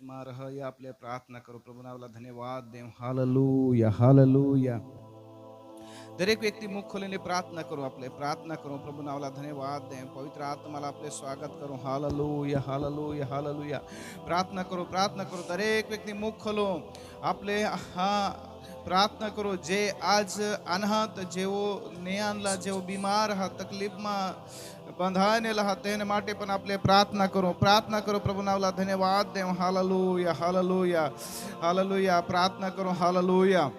માં રહ या આપણે પ્રાર્થના કરો પ્રભુના ધન્યવાદ દેવ હાલેલુયા હાલેલુયા દરેક વ્યક્તિ મુખ ખોલીને પ્રાર્થના કરો આપણે પ્રાર્થના કરો પ્રભુના ધન્યવાદ દેવ પવિત્ર આત્માલા આપણે સ્વાગત કરો હાલેલુયા હાલેલુયા હાલેલુયા પ્રાર્થના કરો દરેક વ્યક્તિ મુખ ખોલો આપણે હા પ્રાર્થના કરો જે આજ અનાથ જેવો નેયાનલા જેવો બીમાર હા તકલીફમાં બંધાયેલા હતા તેને માટે પણ આપણે પ્રાર્થના કરો પ્રભુના ધન્યવાદ દેવ હાલેલુયા હાલેલુયા હાલેલુયા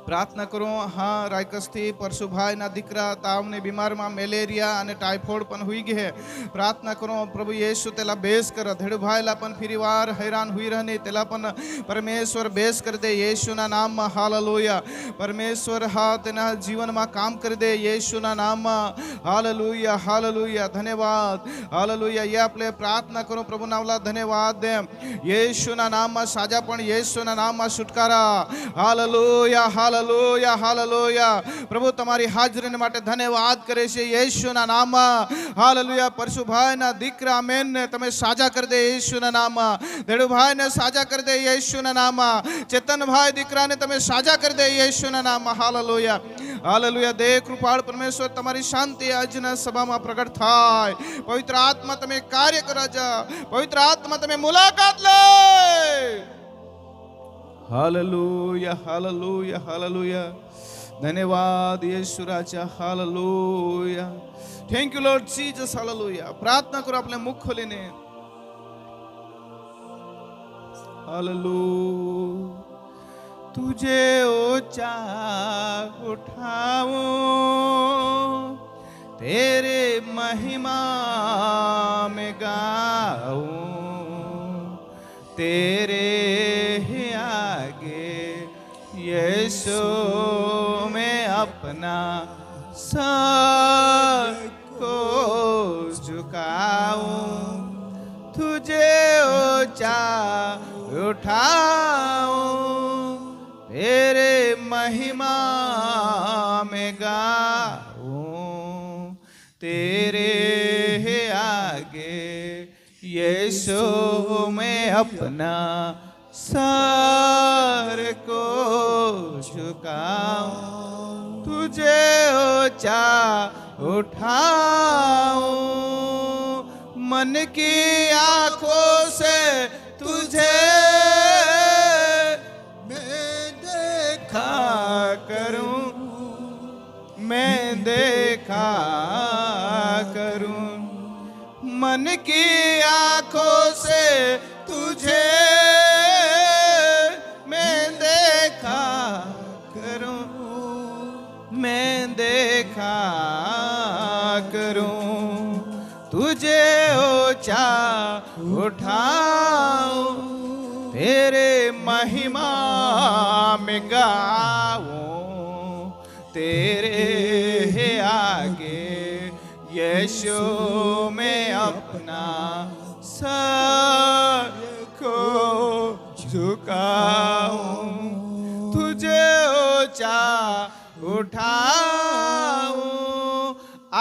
પ્રાર્થના કરો હા રાયકસથી પરશુભાઈના દીકરા તાવને બીમારમાં મેલેરિયા અને ટાઇફોઇડ પણ હોઈ ગઈ પ્રાર્થના કરો પ્રભુ યેસુ તેલા બેસ કર ધડભાયેલા પણ ફરીવાર હેરાન હોઈ રહે તેલા પણ પરમેશ્વર બેસ કરી દે યેસુના નામમાં હાલેલુયા પરમેશ્વર હા તેના જીવનમાં કામ કરી દે યેસુના નામમાં હાલેલુયા હાલેલુયા ધન્યવાદ હાલેલુયા ये આપણે પ્રાર્થના કરો પ્રભુના ધન્યવાદ દે યેસુના નામમાં સાજા પણ યેસુના નામમાં છુટકારા હાલેલુયા હાલેલુયા હાલેલુયા પ્રભુ તમારી હાજરી માટે ધન્યવાદ કરે છે યેસુના નામમાં હાલેલુયા પરશુભાઈના દીકરા આમેન તમે સાજા કરી દે યેસુના નામમાં દેડુભાઈને સાજા કરી દે યેસુના નામમાં ચેતનભાઈ દીકરાને તમે સાજા કરી દે યેસુના નામમાં હાલેલુયા હાલેલુયા દે કૃપાળ પરમેશ્વર તમારી શાંતિ આજના સભામાં પ્રગટ થાય પવિત્ર આત્મા તમે કાર્ય કરો જા પવિત્ર આત્મા તમે મુલાકાત લે हालेलुया हालेलुया हालेलुया धन्यवाद यीशु राजा hallelujah thank you Lord Jesus hallelujah प्रार्थना करो अपने मुख खोलीने हालेलुया तुझे ऊंचा उठाऊं तेरे महिमा में गाऊं तेरे आगे यीशु मैं अपना सर को झुकाऊं तुझे ऊंचा उठाऊं तेरे महिमा में गाऊं तेरे आगे यीशु मैं अपना सर को झुकाऊं तुझे ऊंचा उठाऊं मन की आंखों से तुझे मैं देखा करूं मैं देखा करूं मन की आंखों से तुझे मैं देखा करूं मैं देखा करूं तुझे ऊंचा उठाऊं तेरे महिमा में गाऊं तेरे आगे यीशु मैं अपना सर को झुकाऊं तुझे ऊंचा उठाऊं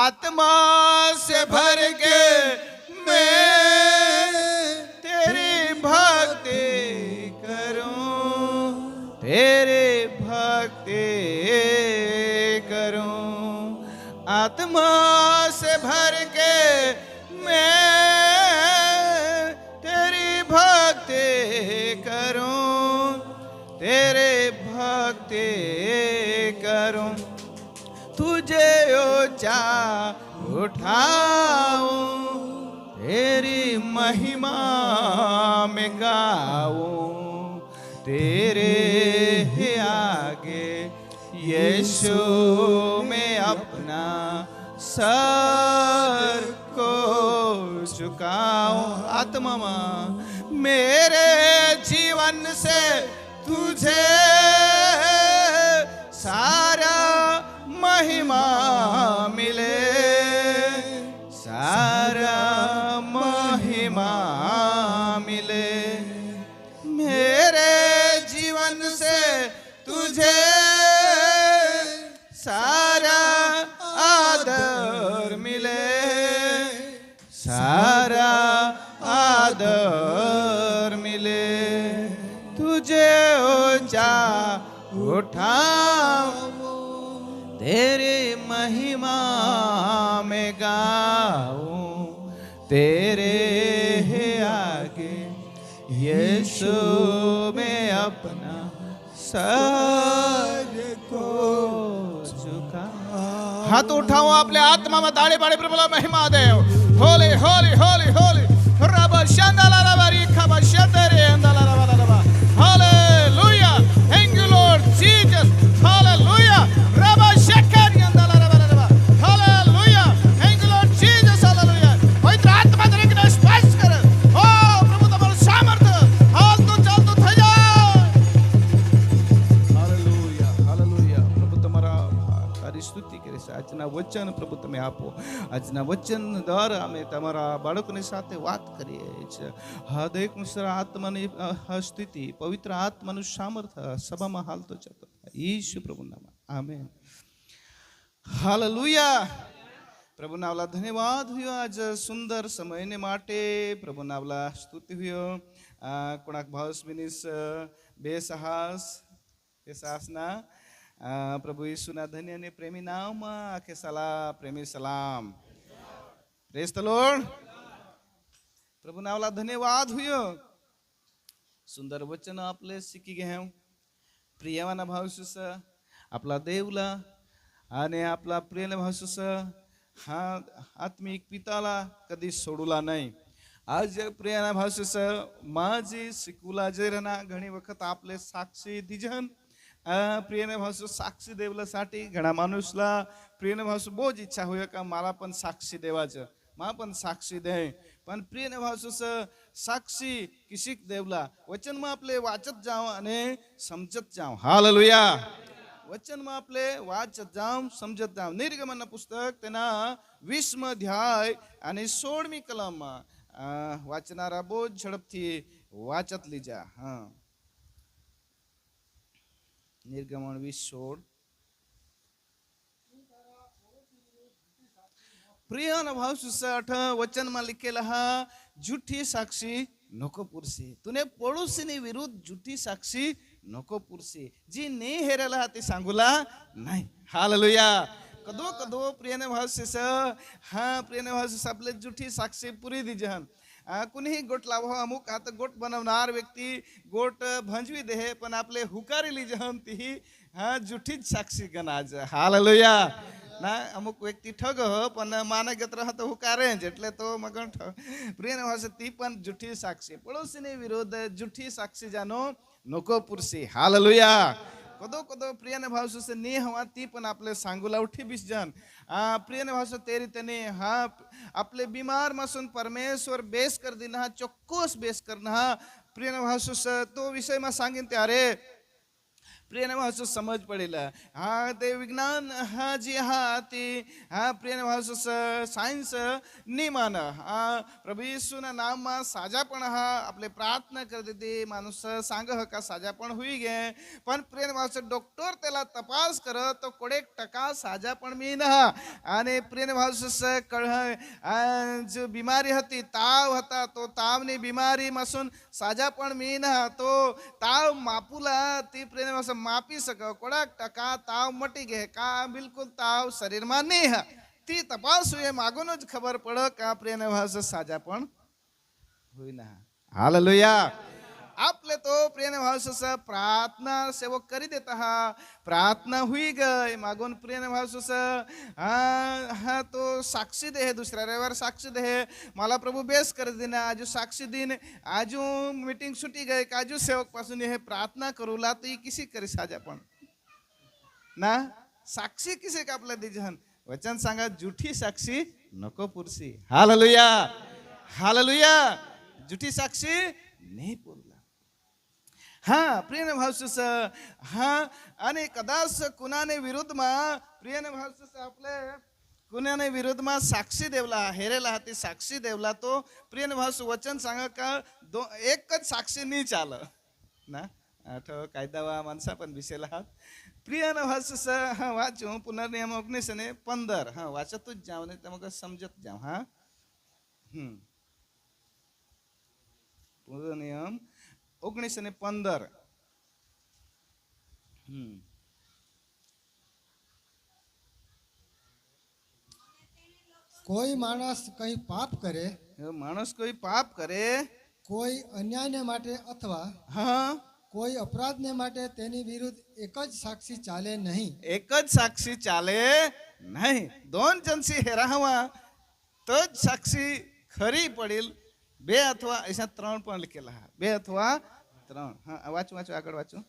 आत्मा से भर के मैं तेरी भक्ति करूं तेरी भक्ति करूं आत्मा से भर के मैं तेरी भक्ति करूं तेरे भक्ति करूं तुझे ऊंचा उठाऊं तेरी महिमा में गाऊं तेरे आगे यीशु मैं अपना सर को झुकाऊं आत्मा मेरे जीवन से तुझे सारा महिमा मिले सारा महिमा मिले मेरे जीवन से तुझे सारा आदर मिले सारा आदर मिले ऊंचा उठाऊं, तेरी महिमा में गाऊं, तेरे आगे यीशु में अपना सर को झुका. हात उठाओ, आपल्या आत्मा ताळे पाडे प्रभूला महिमा देव. होली होली होली होली रब शांदाला रबारी खबा शतरे अंदाला रबा रबा. Hallelujah, thank you Lord Jesus. Hallelujah, rava Shankar अंदाला rava rava. Hallelujah, thank you Lord Jesus. Hallelujah. पवित्र आत्मा तरीके स्पर्श कर. हो प्रभु तुम्हारा सामर्थ्य हाल तो चाल तो થઈ જાય. Hallelujah hallelujah. प्रभु તમારા તારી સ્તુતિ કરે છે. આજના વચન પ્રભુ તમે આપો. આજના વચન દ્વારા અમે તમારા બાળકોની સાથે વાત કરીએ છીએ. હા દરેક મુસરા આત્માની સ્થિતિ, પવિત્ર આત્માનું સામર્થ્ય સભામાં હાલતો જતો ઈસુ પ્રભુ નામ. આમેન. હાલેલુયા. પ્રભુ નાવલા ધન્યવાદ हुयो आज સુંદર સમયને માટે. પ્રભુ નાવલા સ્તુતિ हुयो. કોણાક ભાવસ મિનિસ બેસાહસ બેસાહસના પ્રભુ ઈસુના ધન્ય અને પ્રેમી નામમાં આખે સાલા પ્રેમી સલામ. Praise the લॉर्ड. प्रभु नावला धन्यवाद हुयो. सुंदर वचन आपले शिकी घे. प्रियवाना भावसुस आपला देवला आणि आपला प्रिय भावसुस हा आत्मिक पिताला कधी सोडूला नाही. आज प्रियाना भावसुस माझी शिकूला जेरना घणी वखत आपले साक्षी दिजन. प्रियने भावसु साक्षी देवल्यासाठी घणा माणूसला प्रियने भावसु बहुत इच्छा होय का मला पण साक्षी देवाचं, मा पण साक्षी दे. पण प्रियने भावसु साक्षी किशिक देवला वचन में आपले वाचत जाओ आणि समजत जाओ. हालेलुया. वचन में आपले वाचत जाओ समजत जाओ. निर्गमन पुस्तक तेना 20 अध्याय आणि 16 कलम वाचनारा बहुत झड़पथी वाचत लीजा. हाँ, निर्गमन 20:16. प्रिय भाव सुसठ वचन में लिखेला हा झूठी साक्षी नको पुरसी. तुने पड़ोसी विरुद्ध झूठी साक्षी नको पुरसी. जी नाही हेरेला ते सांगूला नाही. हालेलुया. कदो कदो प्रियने भाव सुस हा प्रियने भाव सुस आपले झूठी साक्षी पुरी दिजन. कुणीही गोट लाभ अमुक आता गोट बनवणार व्यक्ती गोट भंजवी दे पण आपले हुकारी लिजहन ती हा झूठीच साक्षी गणाज. हालेलुया. ना अमुक व्यक्ती ठग हो पण माने गत राहत हुकारे એટલે તો મગણ પ્રિય ભાષા ती पण झूठी साक्षी. पड़ोसीने विरोध झूठी साक्षी जानो नको पुरसी. हालेलुया. कदो कदो प्रियने भावसु से नी हवा ती पण आपले सांगूला उठी बीस जन प्रियने भावसु तेरी तने हा आपले बीमार मासून परमेश्वर बेस कर दिन हा चोक्कोस बेस करना. प्रियने भावसु तो विषय में सांगिन ते अरे प्रियने भावसु समज पडेल. हा ते विज्ञान हा जी हा ती हा प्रियने भावसु सायन्स नी मान प्रभु येशूना नाम मा साजापण हा आपले प्रार्थना कर देते माणूस सांग का साजापण हुई गे. पण प्रियने भावसु डॉक्टर त्याला तपास कर तो 1% साजापण मी ना. आणि प्रियने भावसु जो बीमारी हती ताव हता तो तावनी बीमारी मासून साजापण मी ना. तो ताव मापूला ती प्रियने भावसु मापी सक 1% ताव मटी गे का बिलकुल ताव शरीर में नहीं है. ती तपास हुए मागूनच खबर पड़ का प्रियने भावसु साजापण हुई ना. हालेलुया. आपले तो प्रियने भावसु प्रार्थना सेवक करी देता हा प्रार्थना हुई गई मागून प्रियने भावसु हा तो साक्षी दे दुसऱ्या रविवार साक्षी दे मला प्रभु बेस कर देना. आजू साक्षी दिन आजू मीटिंग सुटी गई काजू सेवक पासून हे प्रार्थना करूला तो किसी करी साजापण ना. साक्षी किसी का आपला दिजन वचन सांगा झूठी साक्षी नको पुरसी. हालेलुया. हालेलुया. झूठी साक्षी नहीं बोलला. हाँ प्रियने भावसुस हाँ आणि कदाच कुणाने विरुद्ध मा प्रियने भावसुस आपले कुणाने विरुद्ध मा साक्षी देवला हेरेला हाती साक्षी देवला तो प्रियने भावसु वचन सांगा का एकच साक्षी नहीं चाल ना. आठव कायदावा माणसा पण विषयला हात प्रियने भावसुस हाँ वाचू पुनर्नियम 19:15 हाँ वाचतच जाऊ नाही तर मग समजत जाऊ. हाँ पुनर्नियम 19:15 हम्म. કોઈ માણસ કંઈ પાપ કરે, માણસ કોઈ પાપ કરે, કોઈ અન્યાયને માટે અથવા હા, કોઈ અપરાધને માટે તેની વિરુદ્ધ એક જ સાક્ષી ચાલે નહીં. એક જ સાક્ષી ચાલે નહીં. दोन जनसी हेरावा तो જ સાક્ષી ખરી પડેલ. બે અથવા ऐसा ત્રણ પણ લખેલા. બે અથવા ત્રણ. હા, વાંચું વાંચું આગળ વાંચું.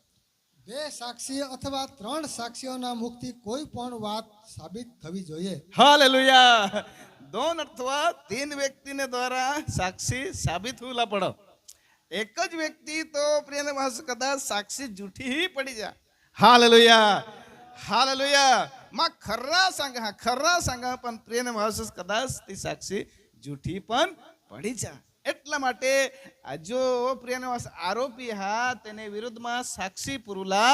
બે સાક્ષી અથવા ત્રણ સાક્ષીઓના મુખથી કોઈ પણ વાત સાબિત થવી જોઈએ. हालेलुया. दोन अथवा तीन व्यक्ति ने द्वारा साक्षी साबित हुला पड़ो. एक ज व्यक्ति तो प्रिय भाष कदाच साक्षी जूठी ही पड़ी जा. हालेलुया. हालेलुया. मा खर्रा सांगा पण प्रिय भाष कदाच ती साक्षी जूठी पण पड़ी जा. એટલા માટે આ જો પ્રિયનો આરોપી હા તેને વિરુદ્ધમાં સાક્ષી પુરુલા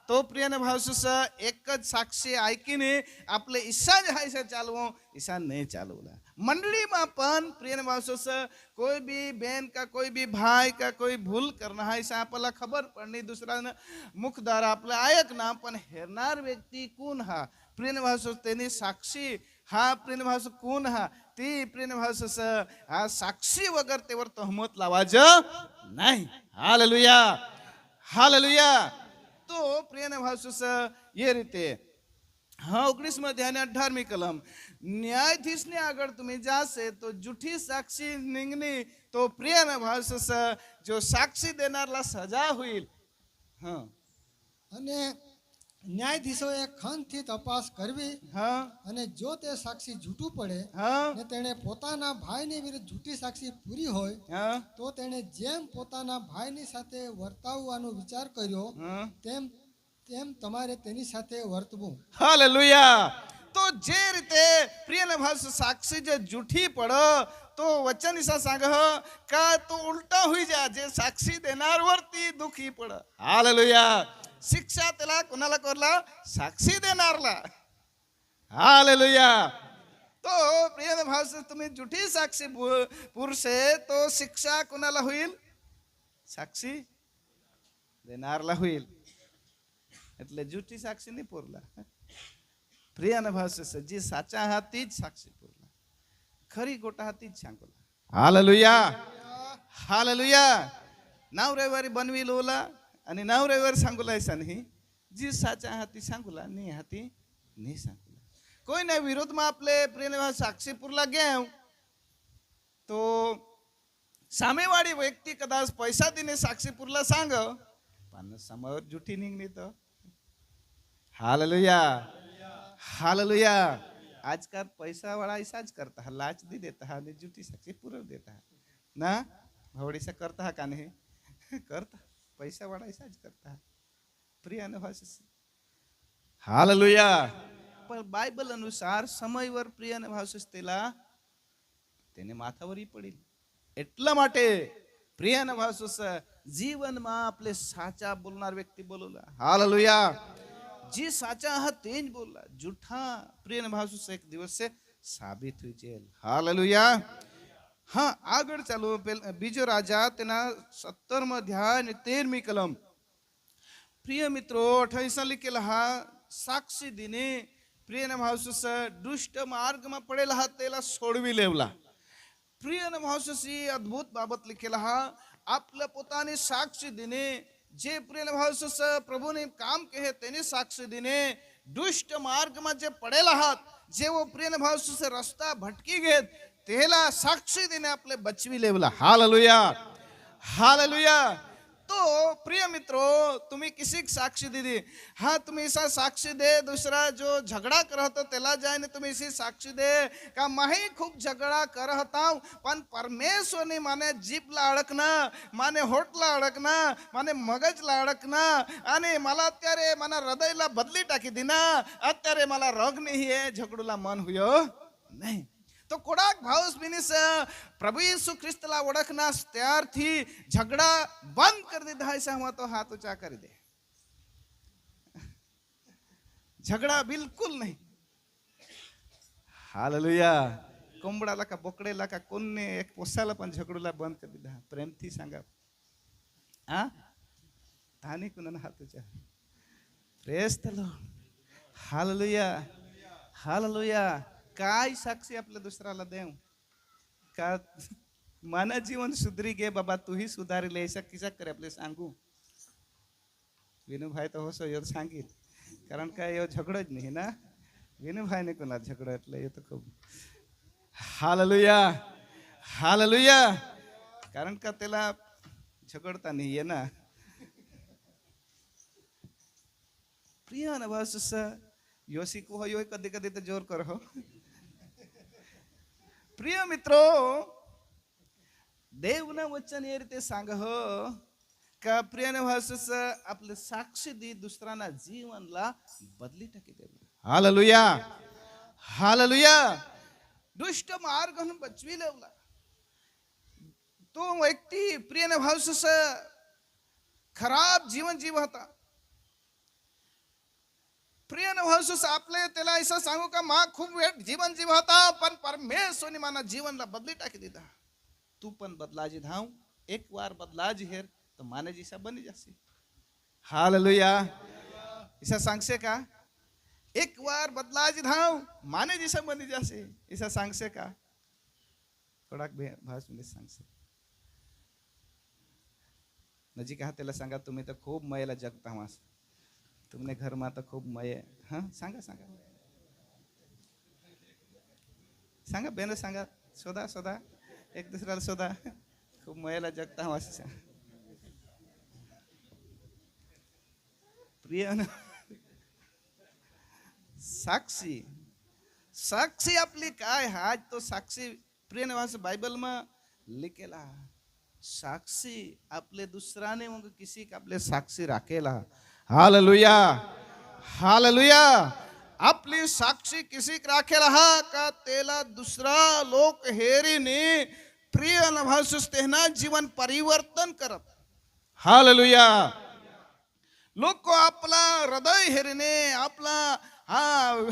તો પ્રિયને ભાવસુસ એક જ સાક્ષી આઈકીને આપણે ઈશા જ હાય છે ચાલવો, ઈશા નહીં ચાલવલા. मंडळीમાં पण प्रियने भावसुस कोई भी बहन का कोई भी भाई का कोई भूल करना है ईशा आपल्याला खबर पडणी. दुसरा मुखदार आपलं आयक ना पण हेरणार व्यक्ती कोण हा प्रियने भावसुस तेनी साक्षी हा प्रियने भावसुस कोण हा ती प्रियने भावसुस हा साक्षी वगैर तेवर तहमत लावाज नाही. हालेलुया. हालेलुया. तो प्रियने भावसुस ये रीते हाँ 19 में ध्यान 18वीं कलम न्यायाधीश ने अगर तुम्हें जासे तो झूठी साक्षी निंगनी तो प्रिय न भावसस जो साक्षी देनारला सजा हुई. हाँ અને ન્યાયાધીશોએ ખંતથી તપાસ કરવી हाँ અને જો તે સાક્ષી જૂઠું પડે हाँ ને તેણે પોતાના ભાઈની વિરુદ્ધ જૂઠી સાક્ષી પૂરી હોય हाँ તો તેણે જેમ પોતાના ભાઈની સાથે વર્તાવવાનો વિચાર કર્યો हाँ. તેમ તેમ તમારે તેની સાથે વર્તવું. हालेलुया. तो जे रीते प्रिय न भावस साक्षी जे झूठी पडो तो वचन ईसा सांग का तो उलटा हुई जा जे साक्षी देणार वरती दुखी पड. हालेलुया. शिक्षा त्याला कोणाला करला? साक्षी देणारला. हालेलुया. तो प्रिय भावस तुम्ही झूठी साक्षी पुरुषे तो शिक्षा कोणाला होईल? साक्षी देणारला होईल. એટલે જૂઠી સાક્ષી નહીં પૂરલા. પ્રિયના ભાષે જે સાચા હાથી જ સાક્ષી પૂરલા, ખરી ગોટા હાથી જ सांगोला. हालेलुया. हालेलुया. नाव रविवारी बनवी लोला आणि नाव रविवारी सांगोला ऐसा नहीं. जी साचा हाती सांगोला नहीं हाती नहीं सांगोला. कोई नाही विरोधમાં आपले પ્રિયના ભાષે સાક્ષી પૂરલા ગયા તો સામેવાળી વ્યક્તિ કદાચ પૈસા દીને સાક્ષી પૂરલા सांग पण समोर जूठी निघली तर. हालेलुया. हालेलुया. आजकाल पैसा वाला ऐसाच करता है, लाच दी देता है आणि जूठी साक्षी पुरव देता है ना. भावडीसा करता है का नहीं करता. पैसा वाला ऐसाच करता है प्रिय अनुभव. हालेलुया. पण बायबल अनुसार समयवर प्रिय अनुभव त्याला તેને માથાવરી પડી. એટલા માટે પ્રિય અનુભવ જીવનમાં આપણે સાચા બોલનાર વ્યક્તિ બોલલા. हालेलुया. जी साचा हा तेज बोलला, झूठा प्रिय भाव एक दिवस से साबित हुई जेल. हालेलुया. हाँ आगळ चालू बीजो राजा तेना 17 अध्याय 13મી कलम. प्रिय मित्रों 28 लिखेला हा साक्षी दिने प्रिय भाव दुष्ट मार्ग में पडेला हा तेला सोडवी लेवला. प्रिय भाव अद्भुत बाबत लिखेला हा आपल्या पोताने साक्षी दिने जे प्रिय भाव प्रभु ने काम के तेने साक्षी दिने दुष्ट मार्ग में जे पडेल आहात जे वो प्रिय भाव रस्ता भटकी घेत तेला साक्षी देने आपले बचवी लेवला. हालेलुया. हालेलुया. तो प्रिय मित्रों तुम्ही किसी साक्षी दीदी हाँ तुम्ही ऐसा साक्षी दे दूसरा जो झगड़ा करतो तेला जाने तुम्ही इसी साक्षी दे का मैं खूप झगड़ा करता हूँ पण परमेश्वर ने माने जीभला अडकना माने होठला अडकना माने मगजला अडकना आणि मला अत्यारे मना हृदयला बदली टाकी दिना अत्यारे मला रोग नहीं है झगडूला मन हुयो नहीं. तो कोडाक भाऊस बिनिस प्रभु यीशु ख्रिस्तला ओळखनास तयार थी झगड़ा बंद कर दीधा ऐसा हुआ तो हाथ ऊंचा कर दे. झगड़ा बिल्कुल नहीं. हालेलुया. कोंबडाला का बोकडेला का कोणने एक पोसाला पण झगडूला बंद कर दीधा. प्रेम थी सांगा हा धानी कुणाला हात ऊंचा praise the Lord. Hallelujah, hallelujah. काय साक्षी आपल्या दुसऱ्याला देऊ का? मन जीवन सुधरी गे बाबा, तूही सुधारिले ऐसा किसा करे आपले सांगू. विनूभाई तो हो यो सांगेल, कारण काय यो झगडोच नाही ना. विनूभाईने कोणा झगडो એટલે એ તો खूप. Hallelujah, hallelujah. कारण का त्याला झगडता नाही आहे ना. प्रिय अनुभव योसिको हो यो कधी कधी तर जोर कर हो. प्रिय मित्रो, देवना वचन ये रीते सांग हो का प्रिय अनुभव आपले साक्षी दी दुसऱ्यांना जीवनला बदली टाकी दे. Hallelujah, hallelujah. दुष्ट मार्ग बचवी लेवला तो व्यक्ती प्रिय अनुभव खराब जीवन जीव होता. प्रिय अनुभव आपले त्याला असं सांगू का मा खूप वेळ जीवन जीव होता, पण परमेश्वरने माना जीवनला बदली टाकी दिला. तू पण बदलाजी धाव, एक बार बदलाजी हेर तो माने जिसा बनी जासी. हालेलुया. इसा सांगसे का एक बार बदलाजी धाव माने जिसा बनी जासी. इसा सांगसे का थोडा भास मध्ये सांगसे. नजीक हा त्याला सांगा तुम्ही तर खूप मयला जगता मास. तुमने घर में तो खूब मये. हाँ सांगा सांगा सांगा बेन सांगा. शोधा शोधा एक दुसऱ्याला शोधा. खूप मयेला जगता हूँ असं. प्रिय साक्षी, साक्षी आपली काय हाज तो साक्षी प्रिय निवास बाइबल में लिखेला. साक्षी आपले दुसराने मग किसी का आपले साक्षी राखेला. Hallelujah, hallelujah. आपली साक्षी किसी राखेला हा का तेला दुसरा लोक हेरीने प्रिय अनुभव तेना जीवन परिवर्तन करत. हालेलुया. लोक आपला हृदय हेरीने आपला हा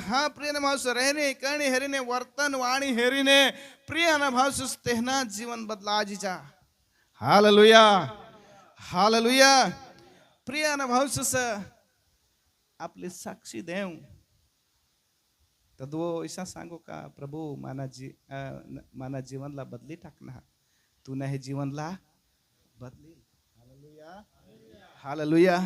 हा प्रिय अनुभव रहने करणे हेरीने वर्तन वाणी हेरीने प्रिय अनुभव तेना जीवन बदला जीजा. Hallelujah, hallelujah. प्रिय अनुभव आपली साक्षी देव तर दो ऐसा सांगू का प्रभू माना जीवनला बदली टाकना. तू हे जीवनला बदली. Hallelujah, hallelujah.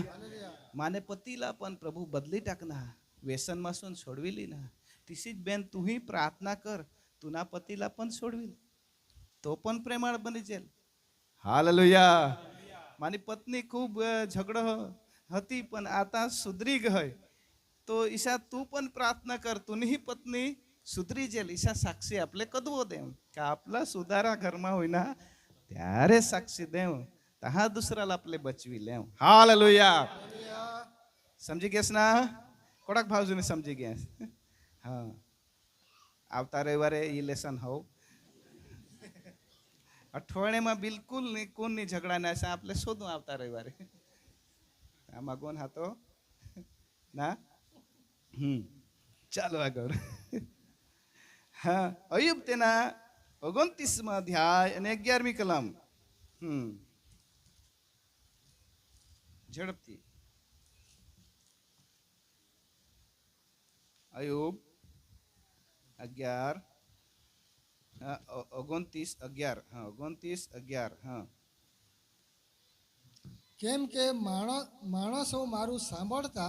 माने पतीला पण प्रभू बदली टाकना. व्यसन मासून सोडविली ना. तिशीच बेन तूही प्रार्थना कर तुना पतीला पण सोडविल, तो पण प्रेमाळ बनी जेल. हालेलुया. मानी पत्नी खूप झगड होती पण आता सुधरी गय. तो ईशा तू पण प्रार्थना कर तुही पत्नी सुधरी जेल. ईशा साक्षी आपले कदवो देव का आपला सुधारा घरमा होईना त्यारे साक्षी देव तहा दुसऱ्याला आपले बचवी लेव. हालेलुया. समजी गेस ना कोडाक भावजूने समजी गेस. हाँ आवता रविवारे ये लेसन हो. अठवाडे में बिल्कुल नहीं कोण नहीं झगड़ा ना ऐसा आपले शोधू आवता रविवारे. मागोन हा तो ना. चालो आगर. हाँ अयुब तेना 29 अध्याय અને 11મી કલમ. झड़पती अयुब 11 29:11. हाँ 29:11. हाँ કેમ કે માણસો મારું સાંભળતા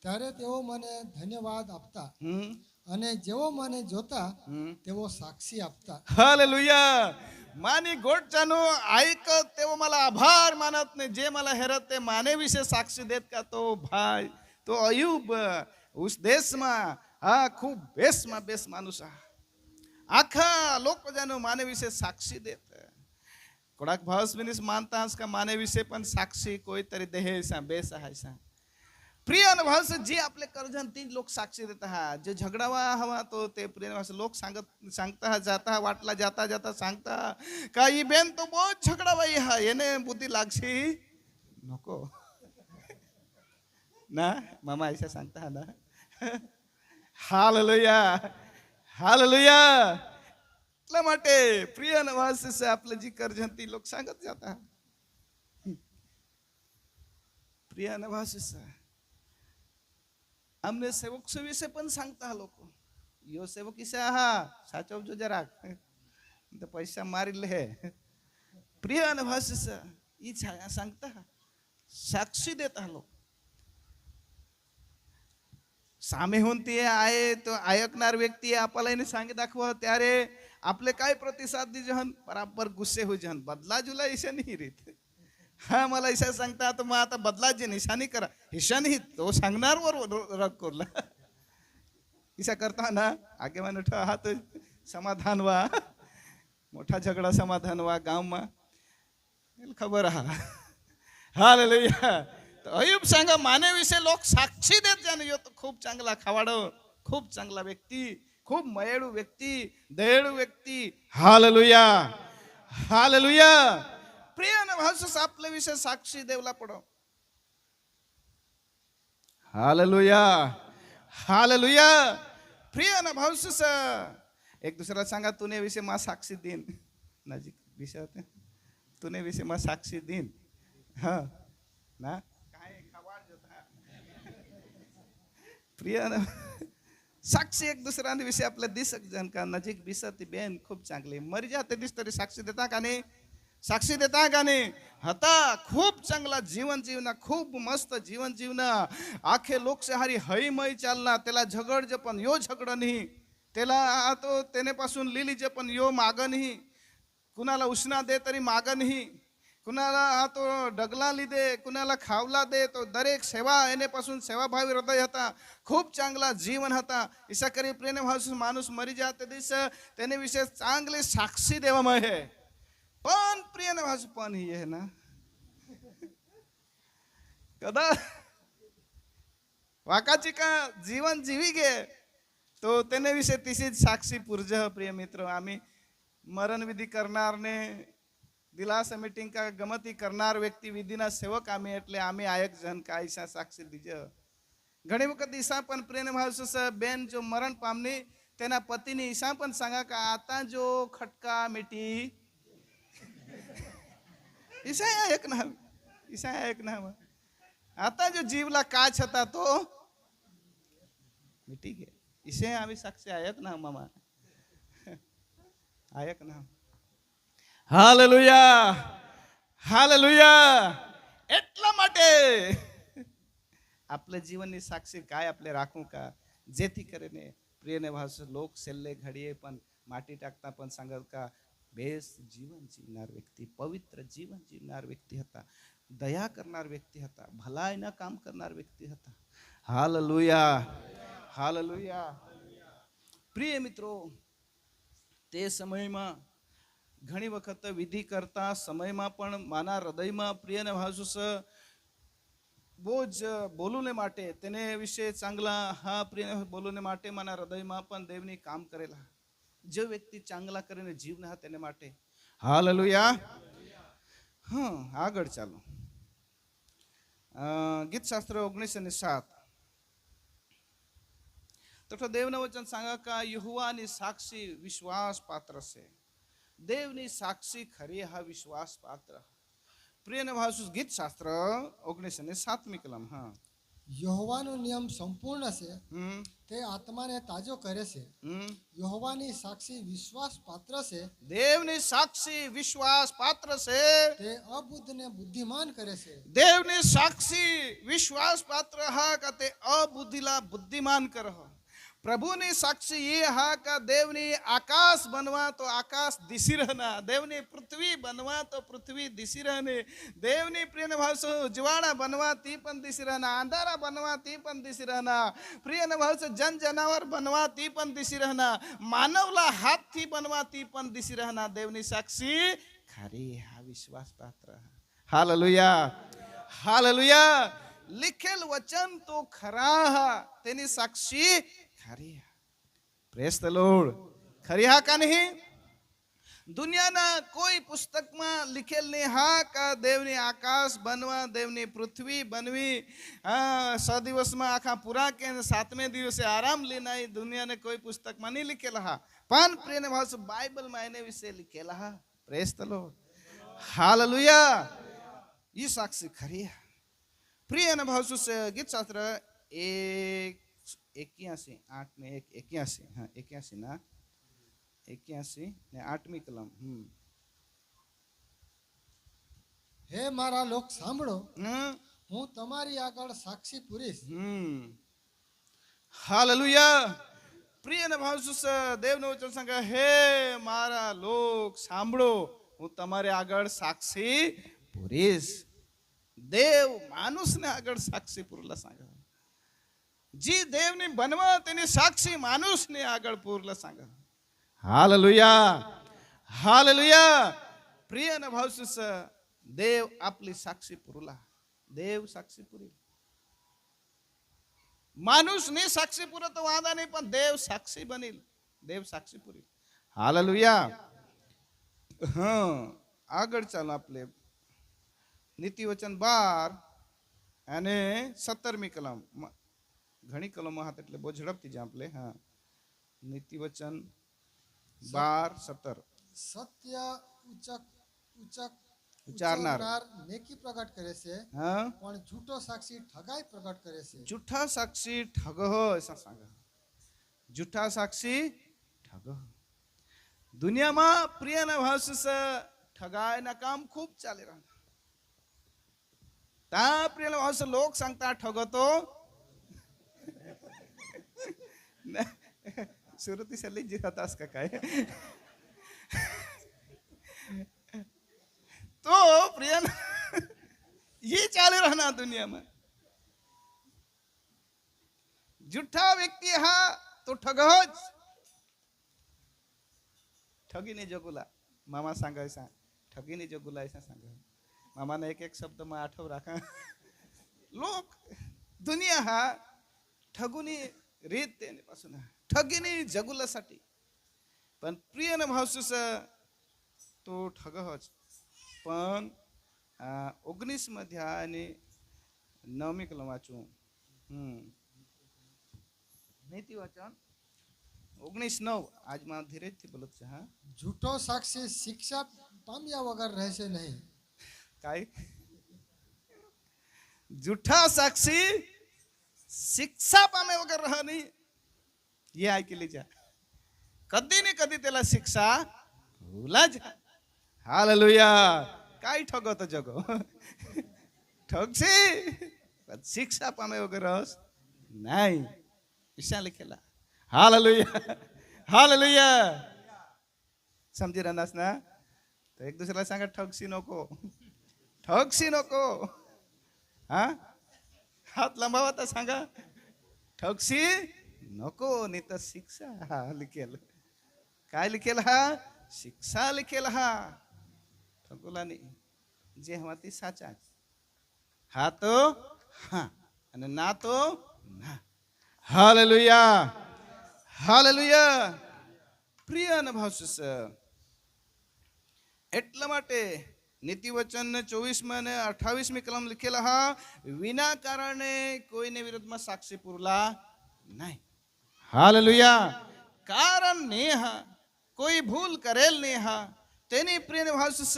ત્યારે તેઓ મને ધન્યવાદ આપતા અને જેઓ મને જોતા તેઓ સાક્ષી આપતા. हालेलुया. मानी गोडचानो ऐक तेव्हा मला आभार मानत नाही. जे मला हेरत ते माने विषय साक्षी देत का तो भाई तो अयुब उस देश में हा खूप बेस मा बेस माणूस हा. आखा लोक जानो माने विषय साक्षी देत. कोडाक भावस मिनिस मानता का माने विषय पण साक्षी कोई तरी देहे सा बेस आहे सा. प्रिय अनुभव से जी आपले करजन तीन लोक साक्षी देता है. जो झगड़ावा हवा तो ते प्रिय अनुभव से लोग सांगता है जाता है वाटला जाता जाता सांगता का ये बेन तो बहुत झगड़ावा हा येने बुद्धी लागशी नको ना. मामा ऐसा सांगता है ना. Hallelujah, hallelujah. એટલા માટે પ્રિય નવાસ છે આપણે जी કરજંતી लोग सांगत जाता है. प्रिय नवास અમને સેવક વિશે પણ सांगता लोक यो सेवक इसे हा साचवજો જરાક તો પૈસા મારી લે प्रिय અને भाषिस ई सांगता साक्षी देता लोक सामे होऊन ते आहे तो ऐकणार व्यक्ती आपल्याला सांगी दाखवा त्यारे आपले काय प्रतिसाद दिजहन बराबर गुस्से हो जहन बदला जुला ईशा नाही रीत हा मला ईशा सांगता तर मग आता बदला जे निशाणी करा ईशा नाही तो सांगणार वर रग करला ईशा करता ना आगे मान हात समाधान वा मोठा झगडा समाधान वा गाव मा खबर हा हालेलुया तो अयुब सांगा माने विषय लोक साक्षी देत जाणे यो तो खूप चांगला खावाडो खूप चांगला व्यक्ती खूप मयळू व्यक्ती दयळू व्यक्ती हालेलुया हालेलुया प्रिय न भाषस आपल्या विषय साक्षी देवला पडो हालेलुया हालेलुया प्रिय न भाषस एक दुसऱ्याला सांगा तूने विषय मा साक्षी देईन नजीक विषय होते तूने विषय मा साक्षी देईन हा ना काय खवाड जोता प्रिय साक्षी एक दुसऱ्याने विषय आपल्या दिसक जन का नजीक दिसती बेन खूप चांगली मरी जाते दिस तरी साक्षी देता का नाही साक्षी देता का नाही हता खूप चांगला जीवन जीवना खूप मस्त जीवन जीवना आखे लोकशाही हईमय चालना त्याला झगड जे पण यो झगड नाही त्याला तो तेनेपासून लिली जे पण यो माग नाही कुणाला उष्णा दे तरी माग नाही कुणाला तो डगला लिदे कुणाला खावला दे तो दरेक सेवा येण्यापासून सेवाभावी हृदय होता खूप चांगला जीवन होता इसा करी प्रेम भाव माणूस मरी जाते दिस त्याने विषय चांगले साक्षी देवामय है पण प्रिय भाषा पण ही आहे ना कदा वाकाची का जीवन जीवी गे तो त्याने विषय तिशीच साक्षी पुरज प्रिय मित्र आम्ही मरण विधी करणार ने दिलासा मीटिंग का गमती करणार व्यक्ती विधीना सेवक आम्ही એટલે आम्ही आयक जन का ईशा साक्षी દીજ ઘણી વખત ઈશા પણ પ્રેમ ભાવસ બેન જો મરણ પામની તેના પતિની ઈશા પણ सांगा का आता जो खटका मिटी ईशा एक ना आता जो जीवला काच होता तो मिटी गे ईशे आम्ही साक्षी आयक ना मामा आयक ना हालेलुया हालेलुया એટલા માટે आपल्या जीवनની साक्षी काय आपले राखू का जेથી કરીને પ્રિયને ભાષ લોક છેલ્લે ઘડીએ પણ માટી टाकता पण सांगत का बेस जीवन जीवनार व्यक्ती पवित्र जीवन जीवनार व्यक्ती હતા दया करणार व्यक्ती હતા ભલાઈના કામ કરનાર વ્યક્તિ હતા હાલેલુયા હાલેલુયા પ્રિય મિત્રો તે સમયમાં ઘણી વખત વિધિ કરતા સમયમાં પણ માના હૃદયમાં પ્રિયને ભાષુસ બોજ બોલુને માટે તેને વિશે ચાંગલા હા પ્રિય બોલુને માટે માના હૃદયમાં પણ દેવની કામ કરેલા જે વ્યક્તિ ચાંગલા કરીને જીવના તેને માટે હાલેલુયા હા આગળ ચાલો ગીતશાસ્ત્ર 19:7 તો દેવના વચન सांगा का यहोवानी साक्षी विश्वास पात्र છે देवनी साक्षी खरी हा विश्वास पात्र प्रिय भाषुस गीत शास्त्र 19:7 कलम હા यहोવાનો નિયમ સંપૂર્ણ છે તે આત્માને તાજો કરે છે यहोવાની સાક્ષી વિશ્વાસ પાત્ર છે દેવની સાક્ષી વિશ્વાસ પાત્ર છે તે અબુદ્ધને બુદ્ધિમાન કરે છે દેવની સાક્ષી વિશ્વાસ પાત્ર હા का ते अबुद्धीला बुद्धिमान कर प्रभुनी साक्षी ये हा का देवनी आकाश बनवा तो आकाश दिसी रहना देवनी पृथ्वी बनवा तो पृथ्वी दिसी रहने देवनी प्रिय भाव उजवाड़ा बनवा ती पण दिसी रहना अंधारा बनवा ती पण दिसी रहना प्रिय भाव जन जनावर बनवा ती पण दिसी रहना मानवला हाथ थी बनवा ती पण दिसी रहना देवनी साक्षी खरी हा विश्वास पात्र हालेलुया हालेलुया लिखेल वचन तो खरा हा तेनी साक्षी खरी प्रेस द लॉर्ड खरी हा का नहीं दुनियाना कोई पुस्तक में लिखेल नहीं हा का देवनी आकाश बनवा देवनी पृथ्वी बनवी 100 दिवस में आखा पूरा के 7वें दिवसे आराम लेना ही दुनिया ने कोई पुस्तक में नहीं लिखेला हा पण प्रिय भाव से बाइबल में आने विषय लिखेला हा प्रेस द लॉर्ड हालेलुया ये साक्षी खरी है प्रिय भाव से गीत शास्त्र 1 81 8 ને 1 81 હા 81 ના 81 ને 8મી કલમ હે મારા લોક સાંભળો, હમ હું તમારી આગળ સાક્ષી પૂરીશ. હાલેલુયા. પ્રિય અને ભાવસુસ દેવનો વચન સંગ હે મારા લોક સાંભળો, હું તમારી આગળ સાક્ષી પૂરીશ. દેવ માનુષને આગળ સાક્ષી પૂરલા सांगा. जी देवની બનવા તેની સાક્ષી માનુષને આગળ પૂરલા सांगा. Hallelujah hallelujah. પ્રિય અને ભાવસુસ देव आपली साक्षी पुरला. देव साक्षी पुरी. माणूसने साक्षी पुरत वादा नाही, पण देव साक्षी बनेल. देव साक्षी पुरी. हालेलुया. આગળ ચાલો આપણે નીતિ વચન 12 અને 17મી કલમ. ઘણી કલમો હાથ એટલે બહુ ઝડપથી જ આપણે નીતિ વચન 12 17. સત્ય ઉચક ઉચ્ચારનાર નેકી પ્રગટ કરે છે, પણ જૂઠો સાક્ષી ઠગાઈ પ્રગટ કરે છે. જૂઠા સાક્ષી ઠગ हो ऐसा सांगा. जूठा साक्षी ठग. दुनियाમાં પ્રિયના ભાવસસ ठगायना काम खूप चाले राहणार. ता प्रियना भावस लोक सांगता ठगतो सुरुती सल्ली जिहातास का काय तो प्रियन ये चाले रहना दुनिया में. झूठा व्यक्ती हा तो ठग होच. ठगीने जगुला मामा सांगायचा. ठगीने जगुला ऐसा सांगा. मामाने एक शब्द में आठव राखा. लोक दुनिया हा ठगुनी रीत तेपासून ठगीने जगुलासाठी. पण प्रिय न भावसूस तो ठग होच. पण 19 मध्ये आणि 9મી કલમ વાંચું. નીતિ વચન 19:9. आज માં ધીરેથી બોલું છે. હા, જૂઠો સાક્ષી શિક્ષા પામ્યા વગર રહેશે નહીં. काय जूठा साक्षी शिक्षा पामे वगैरे राहणी. हे ऐकली जा. कधी ने कधी त्याला शिक्षा भूला जा. हालेलुया. काय ठगवतो जगो ठगशी शिक्षा पामे वगैरे नाही. ईशा लिखेला. Hallelujah hallelujah. समजी राहणार ना. तर एक दुसऱ्याला सांगा ठगशी नको. ठगशी नको. हा, हात लंबावा तर सांगा ठगशी नको. नाही तर शिक्षा हा लिखेल. काय लिखेल हा? शिक्षा लिखेल हा. ठगोला नाही. जे हवा ती साचा. हा तो हा आणि ना तो ना. Hallelujah hallelujah. પ્રિય અને ભાવસસ એટલા માટે નીતિવચન 24 અને 28મી કલમ લખેલા હા. વિના કારણે કોઈને વિરુદ્ધમાં સાક્ષી પૂરલા નહીં. હાલેલુયા. કારણ નહીં હા. કોઈ ભૂલ કરેલ નહીં હા. તેની પ્રિય ભાવસસ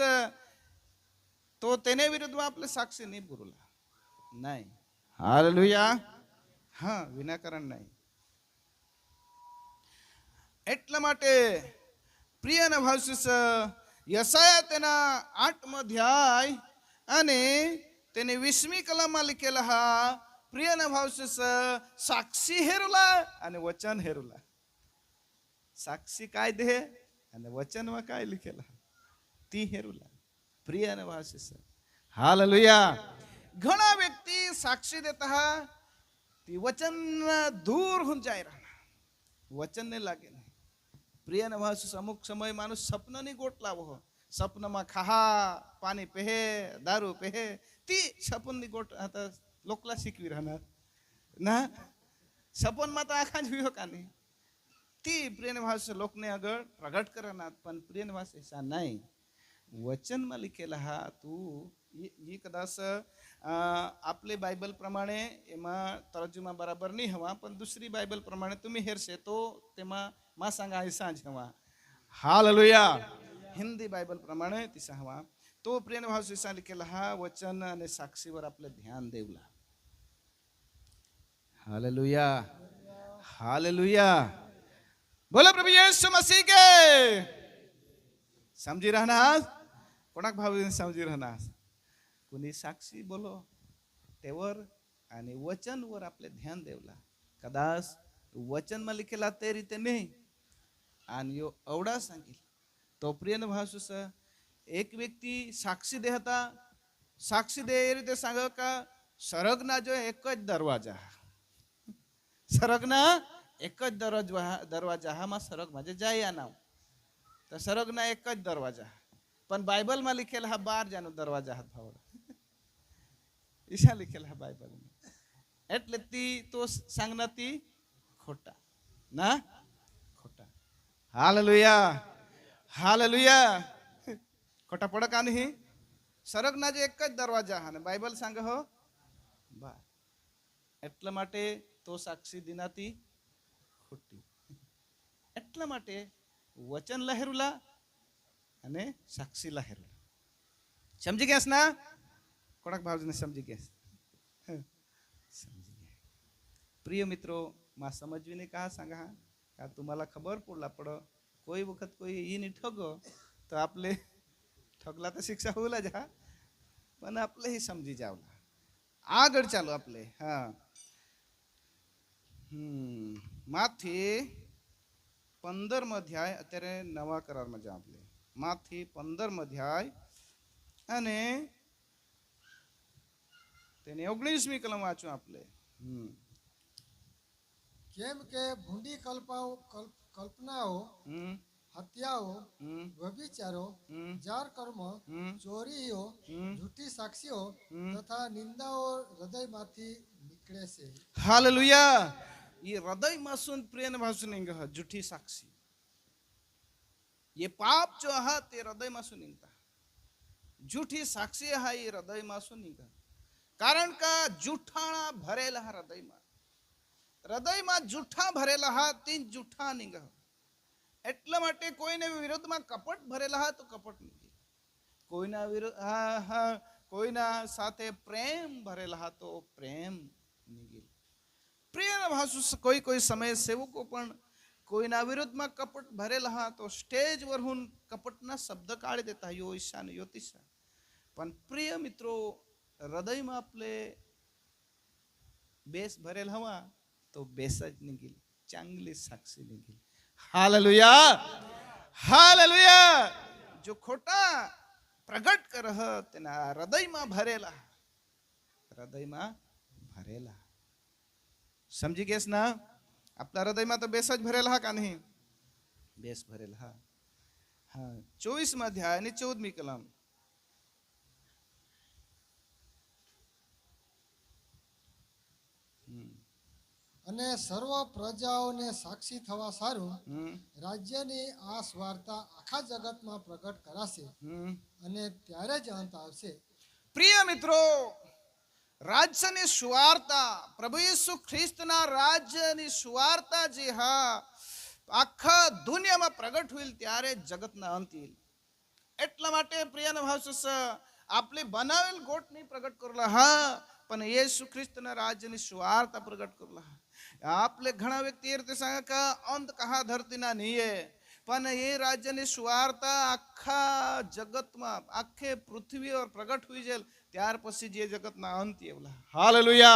તો તેને વિરુદ્ધમાં આપણે સાક્ષી નહીં પૂરલા નહીં. હાલેલુયા. હા, વિના કારણ નહીં. એટલા માટે પ્રિય અને ભાવસસ યશાયા તેના 8મો અધ્યાય અને તેને 20મી કલમમાં લખેલા હા. પ્રિય અને ભાવસસ સાક્ષી હેરુલા અને વચન હેરુલા. સાક્ષી काय દે અને વચનમાં काय લખેલા ती હેરુલા. પ્રિય અને ભાવસસ હાલેલુયા. ઘણા વ્યક્તિ સાક્ષી દેતા હા ती वचन दूर होऊन जाय राहणार. वचन नाही लागे नाही. प्रिय न भावसस अमुक समय माणूस स्वप्ननी गोट लावो. स्वप्नमा खा पाणी पेहे दारू पेहे ती स्वप्ननी गोट आता लोकला शिकवी राहणार ना. स्वप्न માં તો આખા જ વિયો કાની ती प्रिय न भावसस लोकने આગળ પ્રગટ કરવાના. પણ प्रिय न भावसस ऐसा नाही. वचનમાં लिखेला हा तू ही कदाच आपले बायबल प्रमाणे एमा तर्जुमा बराबर नहीं हवा. पण दुसरी बायबल प्रमाणे तुम्ही हेरशे तो तेमा मा सांगा ऐसा ज हवा. हालेलुया. हिंदी बायबल प्रमाणे तिसा हवा. तो प्रिय भावसस लिखेला हा वचन आणि साक्षीवर आपले ध्यान देवला. Hallelujah hallelujah. बोला प्रभू येशू मसीह के. समजी राहणार कोणाक भावी समजी राहणार. कुणी साक्षी बोलो तेवर आणि वचनवर आपले ध्यान देवला. कदाच वचनमा लिखेला ते रीते नाही आणि यो एवढा सांगेल तो प्रियन भासूस एक व्यक्ती साक्षी देहता. साक्षी दे એ રીતે सांग का सरगना जो एक જ दरवाजा. सरगना एक જ दरवाजा हा मा सरग म्हणजे जाय नाव तर सरगना एक જ दरवाजा. पण बायबल માં लिखेल हा 12 જાનો દરવાજા હાથ ભાવડા. ઈશા लिखेल हा बायबल માં. એટલે ती तो सांगना ती खोटा ना खोटा. Hallelujah hallelujah. खोटा पड का नाही. સરગના જે એક જ દરવાજા હા ને બાઇબલ सांग हो બા. એટલા માટે તો સાક્ષી દિનાતી ખોટી. એટલા માટે વચન લહેરુલા અને સાક્ષી લહેરુલા. સમજી ગયા ના કોણાક ભાવજીને સમજી ગયા. समजी ગયા. प्रिय मित्रों मा समजवीने का सांगा हा का तुम्हाला खबर पडला पड कोई वखत कोई ई नाही ठगो तर आपले ठगला तर शिक्षा होला जा पण आपले ही समजी जावला. આગળ ચાલો આપણે. હા માથી 15 અધ્યાય અત્યારે નવા કરારમાં જા આપણે. માથી 15 અધ્યાય અને તેની 19મી કલમ વાંચો આપણે. કેમ કે ભૂંડી કલ્પનાઓ, હત્યાઓ, વ્યભિચારો, જાર કર્મ, ચોરીઓ, જૂઠી સાક્ષીઓ તથા નિંદાઓ હૃદયમાંથી નીકળે છે. हालेलुया. ये हृदय मासून प्रियन भासून इंग झूठी साक्षी. ये पाप जो है ते हृदय मासून इंगता. झूठी साक्षी है ये हृदय मासून इंग. कारण का जूठाणा भरेला हा हृदय में जूठा भरेला हा तीन जूठा निंग. એટલા માટે કોઈને વિરોધમાં કપટ ભરેલા હા તો કપટ નીકળે. કોઈના વિરોધ કોઈના સાથે પ્રેમ ભરેલા હા તો પ્રેમ નીકળે. પ્રિય ભાષુ કોઈ કોઈ સમય સેવકો પણ કોઈના વિરોધમાં કપટ ભરેલા હા તો સ્ટેજ વરહून કપટના શબ્દ કાઢી દેતા यो ઈશા ને યોતિશા. પણ પ્રિય મિત્રો હૃદયમાં આપણે બેસ ભરેલ હવા તો બેસ જ નીકળે. ચાંગલી સાક્ષી નીકળે. Hallelujah hallelujah. जो खोटा प्रगट कर तेना हृदय में भरेला. हृदय में भरेला. समझी गेस ना. आपला हृदय में तो बेस ज भरेला हा का नहीं. बेस भरेला हा. हाँ 24 अध्याय आणि 14મી कलम. અને સર્વ પ્રજાઓને સાક્ષી થવા સારું રાજ્યની આ સ્વાર્થા આખા જગતમાં પ્રગટ કરાશે અને ત્યારે જ અંત આવશે. પ્રિય મિત્રો રાજ્યની સુવાર્તા પ્રભુ ઈસુ ખ્રિસ્તના રાજ્યની સુવાર્તા જે હા આખા દુનિયામાં પ્રગટ હોईल ત્યારે જગતના અંત येईल. એટલા માટે પ્રિયના ભાવસ आपले बनावेल गोट नहीं प्रगट करला हा पण येशू ख्रिस्तना राज्यनी सुवार्ता प्रगट करला. आपले घणा व्यक्ती ते सांगा का अंत कहा धरती ना नहीं पण ये राज्यनी सुवार्ता आखा जगत में आखे पृथ्वी और प्रगट हुई जेल त्यार पसी जे जगत ना अंत येवला. हालेलुया.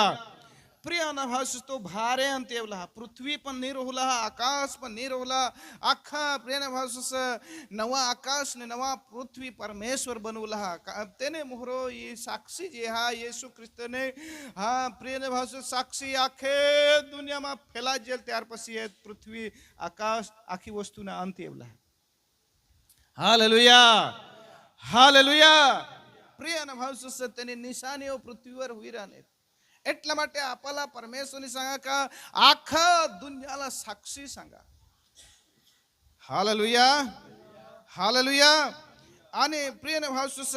प्रिय भाष तो भारे अंत येवला. पृथ्वी पण नहीं रोहला आकाश पण नहीं रोहला. आखा प्रिय भाष नवा आकाश ने नवा पृथ्वी परमेश्वर बनवला. तेने मोहरो ये साक्षी जे हा येशू ख्रिस्त ने हा प्रिय भाष साक्षी आखे दुनिया में फैला जेल त्यार पसी पृथ्वी आकाश आखी वस्तु ना अंत येवला. Hallelujah hallelujah. प्रिय भाष तेने निशानीओ पृथ्वीवर हुई रहने. એટલા માટે આપલા પરમેશ્વરની सांगा का आखा दुनियाला साक्षी सांगा. Hallelujah hallelujah. आणि प्रिय भावसूस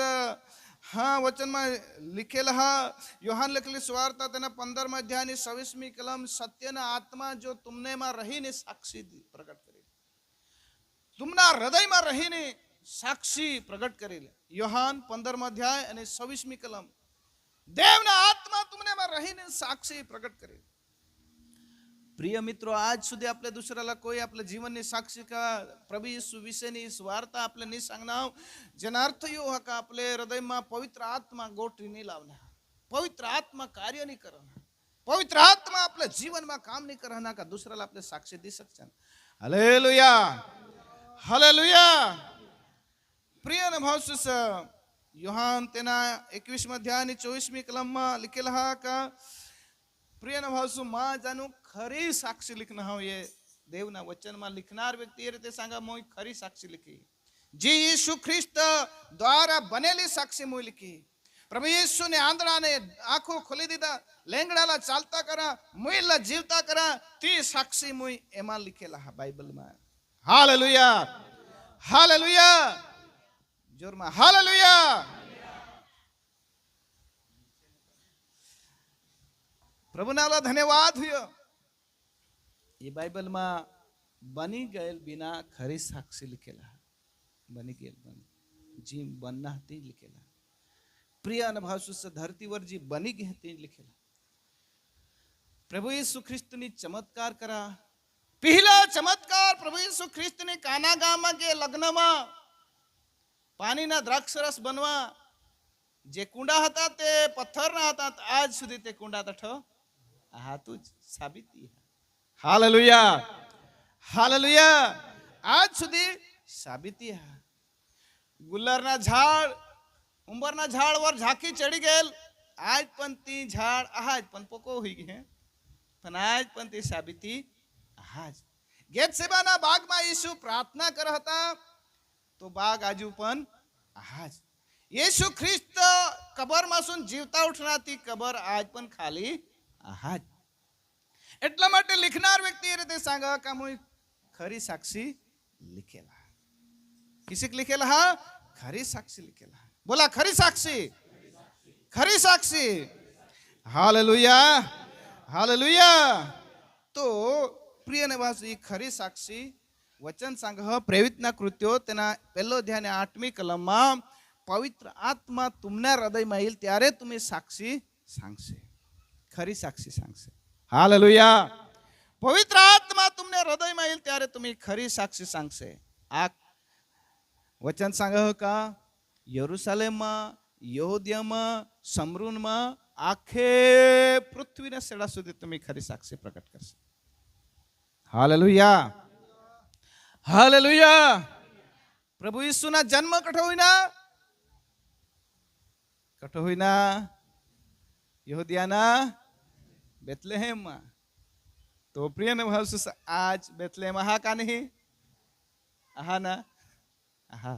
हा वचन में लिखेला हा योहान लखली सुवार्ता तेना 15 अध्याय 26મી कलम सत्यना आत्मा जो तुमने में रहीने साक्षी प्रकट करेल. तुमना हृदय में रहीने साक्षी प्रकट करेल. योहान 15 अध्याय અને 26મી कलम देवना आत्मा तुमने में रहीने साक्षी प्रकट करे. प्रिय मित्रों, आज सुधी आपल्या दुसऱ्याला कोई आपल्या जीवनની साक्षी का प्रभु येशू विषयની વાર્તા આપણે નહીં सांगणार, જેના અર્થ એવો હા કે આપણે હૃદયમાં પવિત્ર આત્મા ગોઠવી નહીં લાવના, પવિત્ર આત્મા કાર્ય નહીં કરવાના, પવિત્ર આત્મા आपल्या जीवનમાં काम नहीं करना का दुसऱ्याला आपले साक्षी दी सकते. Hallelujah, hallelujah. प्रिय भावसूस योहान तेना 21 अध्याय 24 कलमમાં लिखेला हा का प्रिय भावसू मा जानू खरी साक्षी लिखना हो. ये देवना वचन में लिखनार व्यक्ति ये रीते सांगा मोई खरी साक्षी लिखी, जी यीशु ख्रिस्त द्वारा बनेली साक्षी मोई लिखी. प्रभु यीशु ने आंधळा ने आंखों खोली दीदा, लेंगड़ाला चालता करा, मुईला जीवता करा, ती साक्षी मुई एमा लिखेला हा बाइबल में. Hallelujah, hallelujah. जोर में हालेलुया. प्रभु नाला धन्यवाद हुयो. ये बाइबल में बनी गए बिना खरी साक्षी लिखेला, बनी गए जी बनना ती लिखेला. प्रिय अनुभव से धरती वर जी बनी गए ती लिखेला. प्रभु यीशु ख्रिस्त ने चमत्कार करा. पहला चमत्कार प्रभु यीशु ख्रिस्त ने काना गाम के लग्न में पानी ना द्राक्ष रस बनवा, जे कुंडा हता ते पत्थर ना हता, आज सुधी ते कुंडा तठो हाथू साबिती है. Hallelujah, hallelujah. आज सुधी साबिती है. गुल्लरना झाड, उंबरना झाड वर झाकी चढ़ी गेल, आज पण ती झाड आज पण पोको हुई गे, पण आज पण ती साबिती आज. गेतसेबाना बाग में यीशु प्रार्थना कर हता, तो बाग आजू पण आज. येशू ख्रिस्त कबर मासून जीवता उठना, ती कबर आज पण खाली आज. એટલા માટે लिखनार व्यक्ति ये रीते सांगा का मुई खरी साक्षी लिखेला. किसी लिखेला हा खरी साक्षी लिखेला. बोला खरी साक्षी, खरी साक्षी. Hallelujah, hallelujah. तो प्रिय निवास ही खरी साक्षी वचन सांग प्रेरितना कृत्यो तेना પહેલો અધ્યાય 8મી કલમમાં पवित्र आत्मा तुमना हृदयમાં येईल ત્યારે तुम्ही साक्षी सांगशे, खरी साक्षी सांगशे. हालेलुया. पवित्र आत्मा तुमने हृदय में येईल त्यारे तुम्ही खरी साक्षी सांगशे. आ वचन सांग का यरूशलेम में, यहूदिया में, समरून में, आखे पृथ्वी ने सेड़ा सुधी तुम्ही खरी साक्षी प्रकट करशे. Hallelujah, hallelujah. प्रभु यीशु ना जन्म कठो हुईना, कठो हुईना यहूदिया ना बेथलेहेम. तो प्रिय भावसूस आज बेथलेहेम आहा का नहीं, आहा ना, आहा.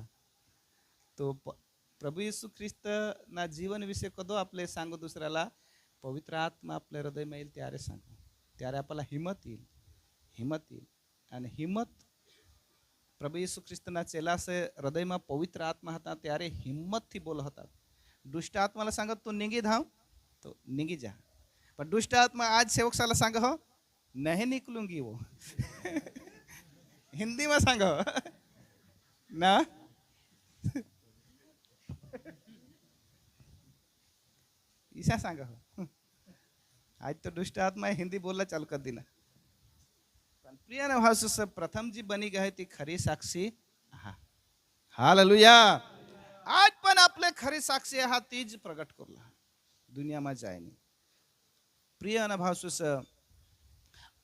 तो प्रभु यीशु ख्रिस्त ना जीवन विषय कदो आपले सांगू दुसऱ्याला, पवित्र आत्मा आपल्या हृदय में येईल त्यारे सांगू, त्यारे आपल्याला हिम्मत येईल, हिम्मत येईल. आणि हिम्मत प्रभु यीशु ख्रिस्तના चेला से हृदय में पवित्र आत्मा હતા ત્યારે हिम्मत थी बोल હતા. दुष्ट आत्माला सांगत तू निघी धाव, तो निघी जा. पर दुष्ट आत्मा आज सेवक साला सांग हो नहीं निकलूंगी वो. हिंदी में सांग ना. ईसा सांग हो. आज तो दुष्ट आत्मा हिंदी बोलना चालू कर देना. प्रिय भावसूस प्रथम जी बनी गए ती खरी साक्षी आहा. हालेलुया. आज पण आपले खरी साक्षी आहा तीज प्रगट करला दुनिया में जाय नहीं. प्रिय अनुभवसूस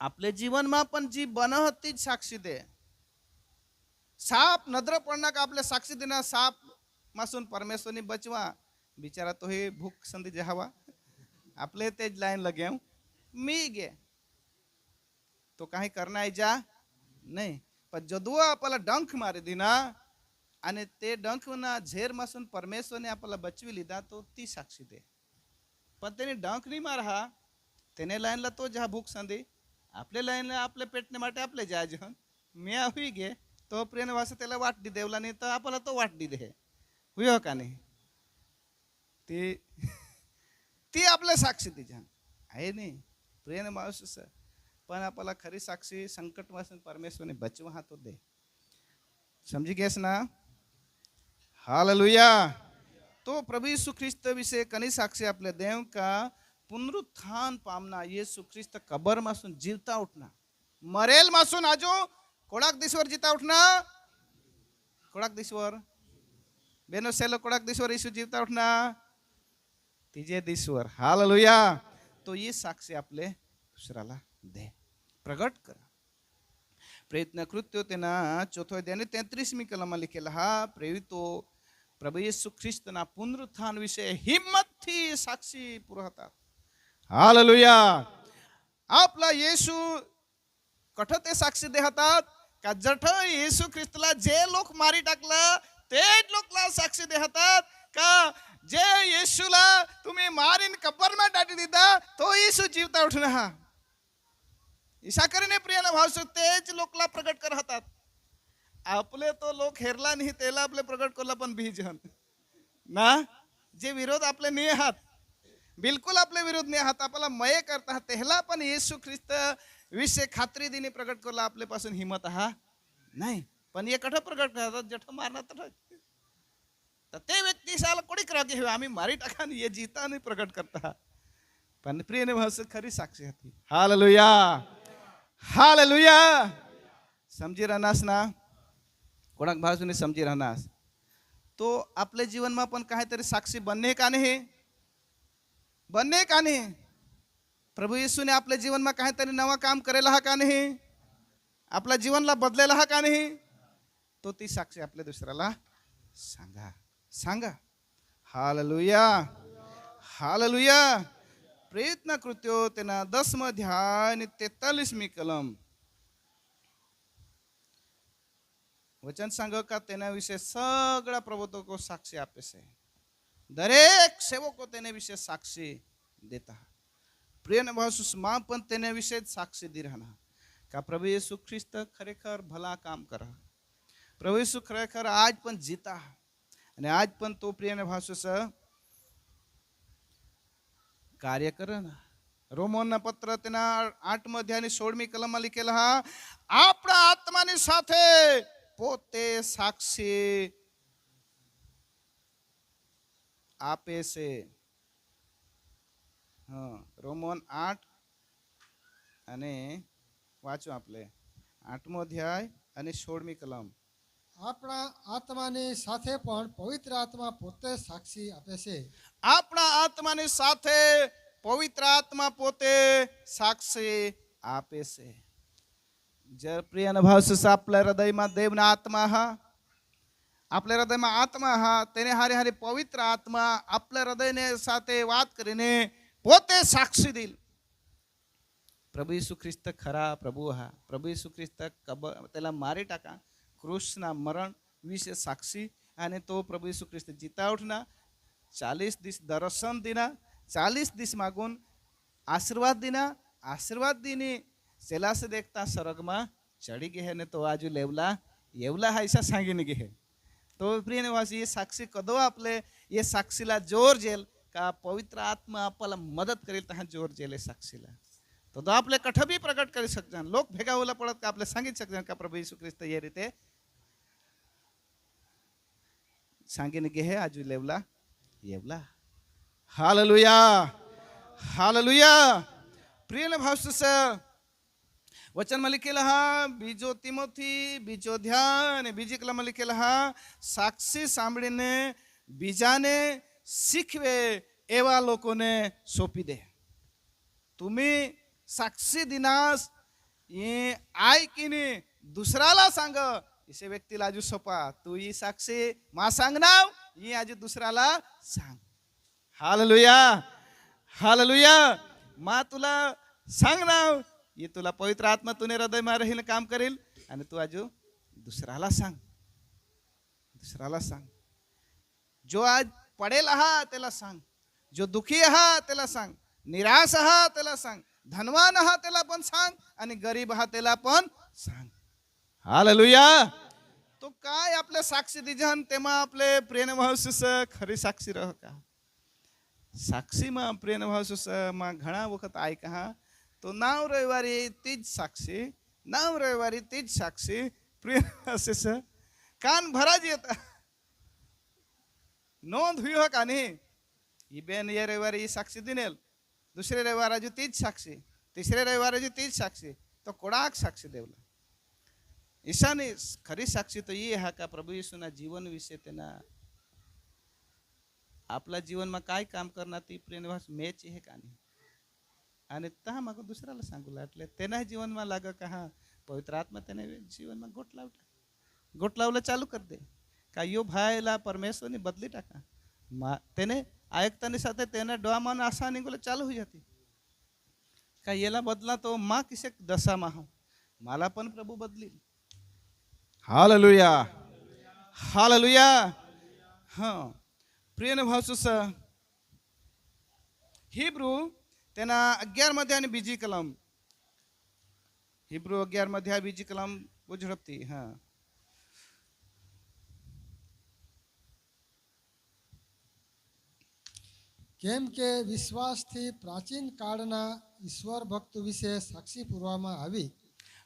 आपले जीवन में पण जी बन तीज साक्षी दे. साप नजर पडना का आपले साक्षी देना, साप मासून परमेश्वरनी बचवा. बिचारा तो हे भूक संधी जहावा आपले तेज लाइन लगे मी गे तो काही करना है जा नहीं. पण जदुआ आपला डंख मारी दीना आणि ते डंख ना झेर मासून परमेश्वरने आपला बचवी लीधा, तो ती साक्षी दे. पण त्याने डंख नहीं मारा, तेने लाईनला तो जहा भूक संधी, आपले लाईनला आपले पेटने माटे आपले जा जहन मी हुई गे तो प्रियने वासे त्याला वाट दी देवला नाही तर आपला तो वाट दी दे. हुयो का नाही. ती आपल्या साक्षी ती जहान आहे नाही. प्रियने माणूस पण आपला खरी साक्षी संकट वासून परमेश्वरने बचवा हा तो दे. समझी गएस ना. हालेलुया. तो प्रभु यीशु ख्रिस्त विषय कनी साक्षी आपले देव का पुनरुत्थान पामना येशू ख्रिस्त कबर मासून जीवता उठना मरेल मासून आजो कोडाक दिसवर जीता उठना कोडाक दिसवर बेनो सेलो कोडाक दिसवर येशू जीवता उठना तिजे दिसवर हालेलुया तो ये साक्षी आपले दुसऱ्याला दे प्रगट करा प्रयत्न कृत्यो तेना चौथो अध्याय 33मी कलमમાં लिखेला हा प्रेरितो प्रभु येशू ख्रिस्तના પુનરુત્થાન વિશે હિંમતથી સાક્ષી પુરવતા हालेलुया आपला येशू कठ ते साक्षी देतात का जठ येशू ख्रिस्तला जे लोक मारी टाकला तेच लोकला साक्षी देतात का जे येशूला तुम्ही मारीन कब्बरमा टाटी दीदा तो येशू जीवता उठना हा ईशा करीने प्रियना भाव तेच लोकला प्रगट करतात आपले तो लोक हेरला नाही त्याला आपले प्रगट करला पण बीजन ना जे विरोध आपले नाही आहात बिलकुल आपले विरोध नाही आहात आपल्याला मय करता तेहला पण येशू ख्रिस्त विषय खात्री दिनी प्रगट करला आपले पासून हिम्मत हा नाही पण ये कठ प्रगट करतात जठ मारना तर ते व्यक्ती साला कोणी करा की आम्ही मारी टाका ये जीता नाही प्रगट करता पण प्रियने भाव खरी साक्षी होती हालेलुया हालेलुया समजी रहनास ना कोणाक भावने समजी रहनास तो आपले जीवन में पण काहीतरी साक्षी बनणे का नाही बनणे का नाही प्रभु येशूने आपल्या जीवन में काहीतरी नवा काम करेला हा का नाही आपल्या जीवनला बदलेला हा का नाही तो ती साक्षी आपल्या दुसऱ्याला सांगा सांगा हालेलुया हालेलुया प्रयत्न कृत्यो तेना 10 अध्याय 43मी कलम वचन सांग का तेना विषय सगळा प्रभुत्व को साक्षी आपे से दरेक सेवको तेने विषय साक्षी देता प्रिय भाव सुषमा पण तेने विषय साक्षी दी रहना का प्रभु येशू ख्रिस्त खरेखर भला काम करा प्रभु येशू खरेखर आज पण जीता आणि आज पण तो प्रिय भाव कार्य करना रोमन पत्र तेना 8 अध्याय 16मी कलमમાં लिखेला हा આપણા આત્માની સાથે પોતે સાક્ષી આપે છે હા રોમન 8 અને વાંચો આપણે 8મો અધ્યાય અને 16મી કલમ આપણા આત્માની સાથે પણ પવિત્ર આત્મા પોતે સાક્ષી આપે છે આપણા આત્માની સાથે પવિત્ર આત્મા પોતે સાક્ષી આપે છે जर प्रिय भाव आपल्या हृदयમાં દેવના આત્મા હા आपल्या हृदयમાં આત્મા હા તેને હારે હારે પવિત્ર આત્મા आपल्या હૃદયને સાથે વાત કરીને પોતે સાક્ષી દીલ प्रभु येशू ख्रिस्त खरा प्रभु हा प्रभु येशू ख्रिस्त त्याला मारी टाका क्रूसना मरण विषय साक्षी आणि तो प्रभु येशू ख्रिस्त जीता उठना 40 दिस दर्शन दिना 40 दिस मागून आशीर्वाद दिना आशीर्वाद दिनी सेला से देखता स्वर्ग में चढ़ी गए ने तो आजू लेवला येवला हा ऐसा सांगिन गे तो प्रिय निवासी ये साक्षी कदो आपले ये साक्षीला जोर जेल का पवित्र आत्मा आपला मदत करेल तहा जोर जेले साक्षीला तो आपले कठ भी प्रकट कर सकते लोक भेगा होला पड़त का आपले सांगित सकते का प्रभु येशू ख्रिस्त ये रीते सांगिन गे है आजू लेवला येवला हालेलुया हालेलुया प्रिय भाव से वचन में लिखेला हा बीजो तिमोथी बीजो ध्यान बीजी कलम में लिखेला हा साक्षी सांभळीने बीजाने शिकवे एवा लोकोने सोपी दे तुम्ही साक्षी दिनास ये ऐकिने दुसराला सांग इसे व्यक्तीला आजू सोपा तू ही साक्षी मा सांगनाव ये आजू दुसराला सांग हालेलुया हालेलुया मा तुला सांगनाव ये तुला पवित्र आत्मा तुने हृदय में रहीने काम करेल आणि तू आजू दुसराला सांग जो आज पडेल हा त्याला सांग जो दुखी हा त्याला सांग निराश हा त्याला सांग धनवान हा त्याला पण सांग आणि गरीब हा त्याला पण सांग हालेलुया तो काय आपले साक्षी दिजन तेमा आपले प्रेम भावसुस खरी साक्षी रह का साक्षी में प्रेम भावसुस मा घणा वखत आय कहा तो नाव रविवारी तीज साक्षी नाव रविवारी तीज साक्षी प्रिय असे कान भराज येता नोंद हुई हो का नहीं ये बेन ये रविवारी साक्षी दिनेल दुसरे रविवाराची तीच साक्षी, तिसरे रविवाराची तीच साक्षी, तो कोणाक साक्षी देवला. ईशानी खरी साक्षी तो ये हा का प्रभू येशूना जीवन विશે તેના आपला जीवनमा काय काम करणार ती प्रेमभास મેચ हे का नाही. आणि ता मग दुसऱ्याला सांगूला એટલે તેના જીવનમાં લાગે કે હા પવિત્ર આત્મા તેને જીવનમાં ગોટ લાવलं ચાલુ કરી દે का यो भाईला परमेश्वरनी बदली टाका. તેને आयकतानी સાથે તેને ડોવામાં આશા નીકળે ચાલू હોઈ જતી का याला बदला तो माँ किसे दशाમાં हो मला पण प्रभू बदली. Hallelujah hallelujah. हाँ प्रिय भावसुस हिब्रू तेना 11 मध्ये आणि बीजी कलम हिब्रू 11 मध्ये बीजी कलम बुझड़पती. हाँ કેમ કે વિશ્વાસથી પ્રાચીન કાળના ઈશ્વર ભક્ત વિશે સાક્ષી પૂરવામાં આવી.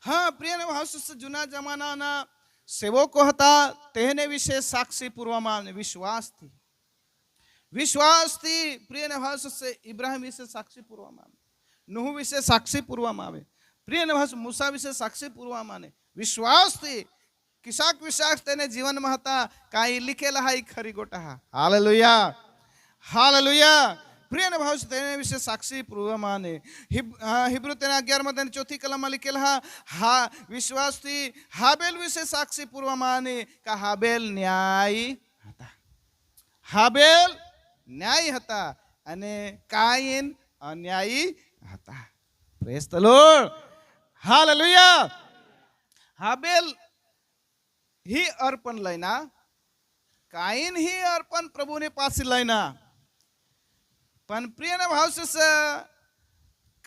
हाँ प्रिय भावसुस जुना जमानाना सेवको હતા તેને વિશે સાક્ષી પૂરવામાં વિશ્વાસથી પ્રિય ભાવસુસ ઇબ્રાહિમ વિશે સાક્ષી પૂરવામાં આવે, નૂહ વિશે સાક્ષી પૂરવામાં આવે, પ્રિય ભાવસુસ મૂસા વિશે સાક્ષી પૂરવામાં આવે. વિશ્વાસથી કિસાક વિશ્વાસ તેને જીવનમાં હતા કાંઈ લીખેલા હા ઈ ખરી ગોટા. Hallelujah hallelujah. प्रिय भाव तेने विषय साक्षी पूर्वमान हिब्रू तेना 11 मध्ये 4 कलम लिखेल हा विश्वास थी हाबेल विषय साक्षी पूर्वमान का हाबेल न्यायी હતા. हाबेल न्यायी હતા અને કાઈન અન્યાયી હતા. Praise the lord. हालेलुया. हाबेल ही अर्पण लयना, काईन ही अर्पण प्रभुने पासी लयना. पण प्रिय भावसुस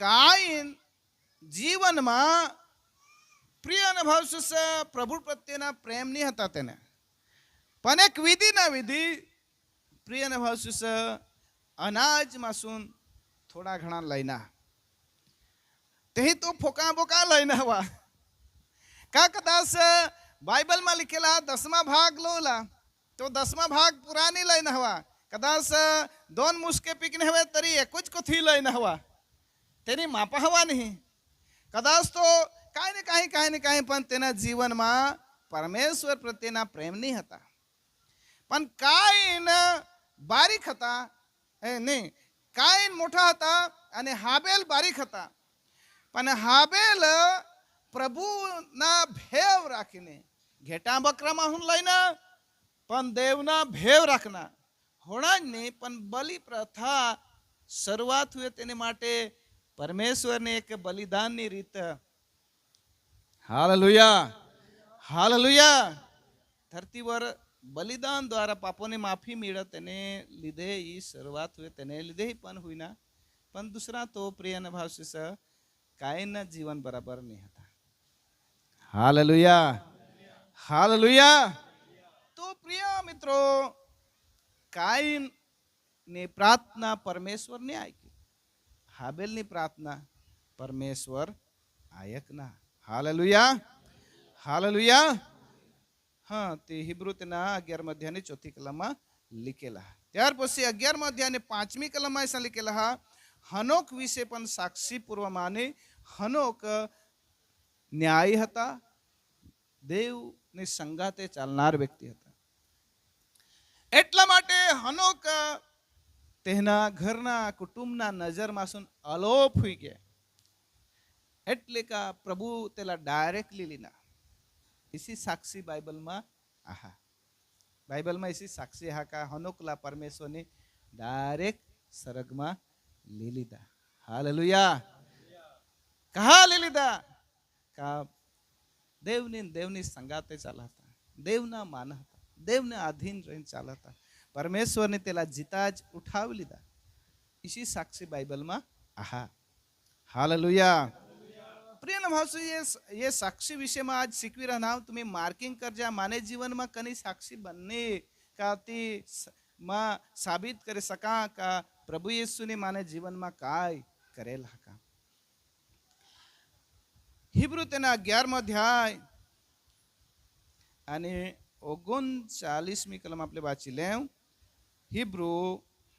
काईन जीवनमा प्रिय भावसुस प्रभु प्रत्येना प्रेम नहीं હતા તેને, पण एक विधी ना विधी प्रिय भावसुस अनाज मासून थोडा घणा लयना तेही तो फोका बोका लयना हवा का कदाच बायबल में लिखेला 10मा भाग लोला तो 10मा भाग पुरानी लयना हवा. कदाच 2 मुसके पिकने हवे तरी एकच कोथी लयना हवा तेनी मापा हवा नहीं. कदाच तो काही ने काही पण तेना जीवनमा परमेश्वर प्रत्येना प्रेम नहीं હતા. पण काईन बारीक હતા नहीं, काईन मोठा હતા અને हाबेल बारीक હતા. पण हाबेल प्रभुना भेव राखीने घेटा बकरामा हुन लयना पण देवना भेव राखना होणार नहीं. पण बलि प्रथा शरूआत हुए तेने माटे परमेश्वर ने एक बलिदान नी रीत. Hallelujah hallelujah. धरतीवर बलिदान द्वारा पापोनी माफी मिळत तेने लिधे ही शरूआत हुए तेने लिधे ही पण हुईना. पण दुसरा तो प्रिय भावशिस कायन जीवन बराबर नहीं था. Hallelujah hallelujah. तो प्रिय मित्रों काईन ने प्रार्थना परमेश्वर ने ऐकी, हाबेल ने प्रार्थना परमेश्वर ऐकना. Hallelujah hallelujah. हाँ ते हिब्रू तेना 11 मध्ये 4 कलमा लिखेला. त्यार पछी 11 मध्ये 5મી कलमा ऐसा लिखेला हनोक विषय पण साक्षी पूर्व माने हनोक न्यायी હતા, देव ने संगाते चालनार व्यक्ति હતા. એટલા માટે હનોક તેના ઘરના કુટુંબના નજરમાંસુન અલોપ હોઈ ગયા. એટલે કે પ્રભુ તેલા ડાયરેક્ટલી લીના. इसी साक्षी बाइबल में आहा बाइबल में इसी साक्षी हा का हनोकला परमेश्वर ने डायरेक्ट सरग में ले लीधा. हालेलुया. कहा ले लीधा का देवनी संगाते चाला था, देवना माना था, देवने अधीन रहीने चाला था. परमेश्वर ने तेला जीताज उठावी लीधा. इसी साक्षी बाइबल में आहा. हालेलुया. प्रिय भावसु ये साक्षी विषय में आज सीखवी रहना तुम्हें मार्किंग कर जा माने जीवन में कनी साक्षी बनने का ती मां साबित करे सका का प्रभु येशु ने माने जीवन में काय करेला का. हिब्रू तेना 11 अध्याय आणि 39મી कलम आपले वाची लेव. हिब्रू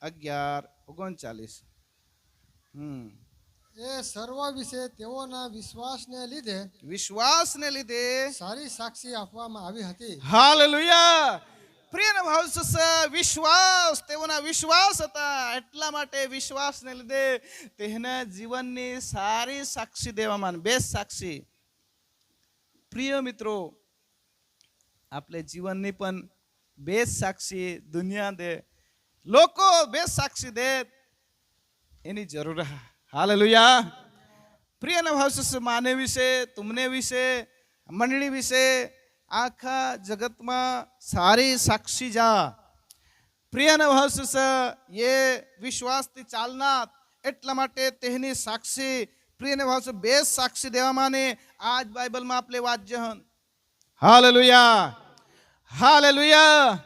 11:39 એ સર્વ વિશે તેઓના વિશ્વાસને લીધે વિશ્વાસને લીધે સારી સાક્ષી આપવામાં આવી હતી. હાલેલુયા. પ્રિય ભાવ વિશ્વાસ, તેઓના વિશ્વાસ હતા, એટલા માટે વિશ્વાસને લીધે તેને જીવનની સારી સાક્ષી દેવામાં, બેસ્ટ સાક્ષી. પ્રિય મિત્રો, આપણે જીવનની પણ બેસ્ટ સાક્ષી દુનિયા દે, લોકો બેસ્ટ સાક્ષી દે એની જરૂર. હાલેલુયા. પ્રિય ભાવ માને વિશે, तुमने વિશે, મંડળી વિશે આખા જગતમાં સારી સાક્ષી જા. પ્રિય ભાવ એ વિશ્વાસથી ચાલનાર, એટલા માટે તેની સાક્ષી પ્રિય ભાવ બેસ્ટ સાક્ષી દેવામાં ને આજ બાઇબલમાં આપણે વાંચ્ય હન. હાલેલુયા. હાલેલુયા.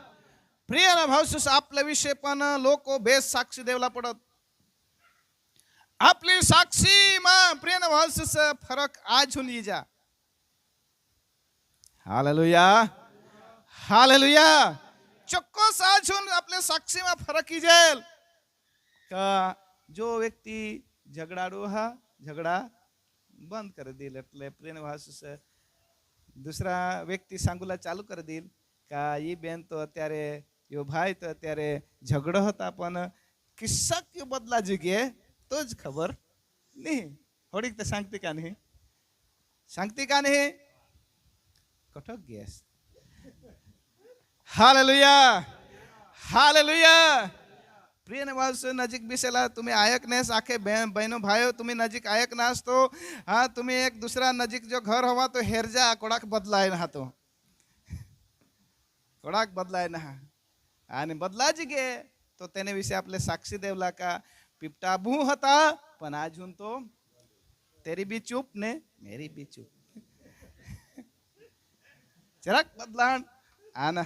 પ્રિય ભાવ आपल्या વિશે પણ લોકો બેસ્ટ સાક્ષી દેવલા પડત. आपली साक्षीમાં પ્રિય ભાવ ફરક આજ हुन जा. हालेलुया. हालेलुया. ચોક્કસ આજ हुन आपल्या साक्षीમાં फरक ही जाईल का जो व्यक्ती झगडाडू हा झगडा बंद कर देईल. એટલે પ્રિય ભાવ दूसरा व्यक्ति सांगूला चालू कर देईल का ये बेन तो અત્યારે यो भाई तो અત્યારે झगडो होता पण किस्सा क्यों बदला जगे तो ज खबर नहीं. होडी तर सांगते का नाही, सांगते का नाही, कठोर गॅस. हालेलुया. हालेलुया. प्रिय भाव नजीक बिसेला तुम्ही आयक नाहीस, आखे बहनो भाइयों तुम्ही नजीक आयक नास तो हा तुम्ही एक दुसरा नजीक जो घर हवा तो हेरजा कोडाक बदलाय ना, तो कोडाक बदलाय ना आणि बदला जी गे तो त्याने विषय आपले साक्षी देवला का पिपटा भू होता पण आज हुन तो तेरी भी चूप ने मेरी भी चूप. जरा बदलाण आना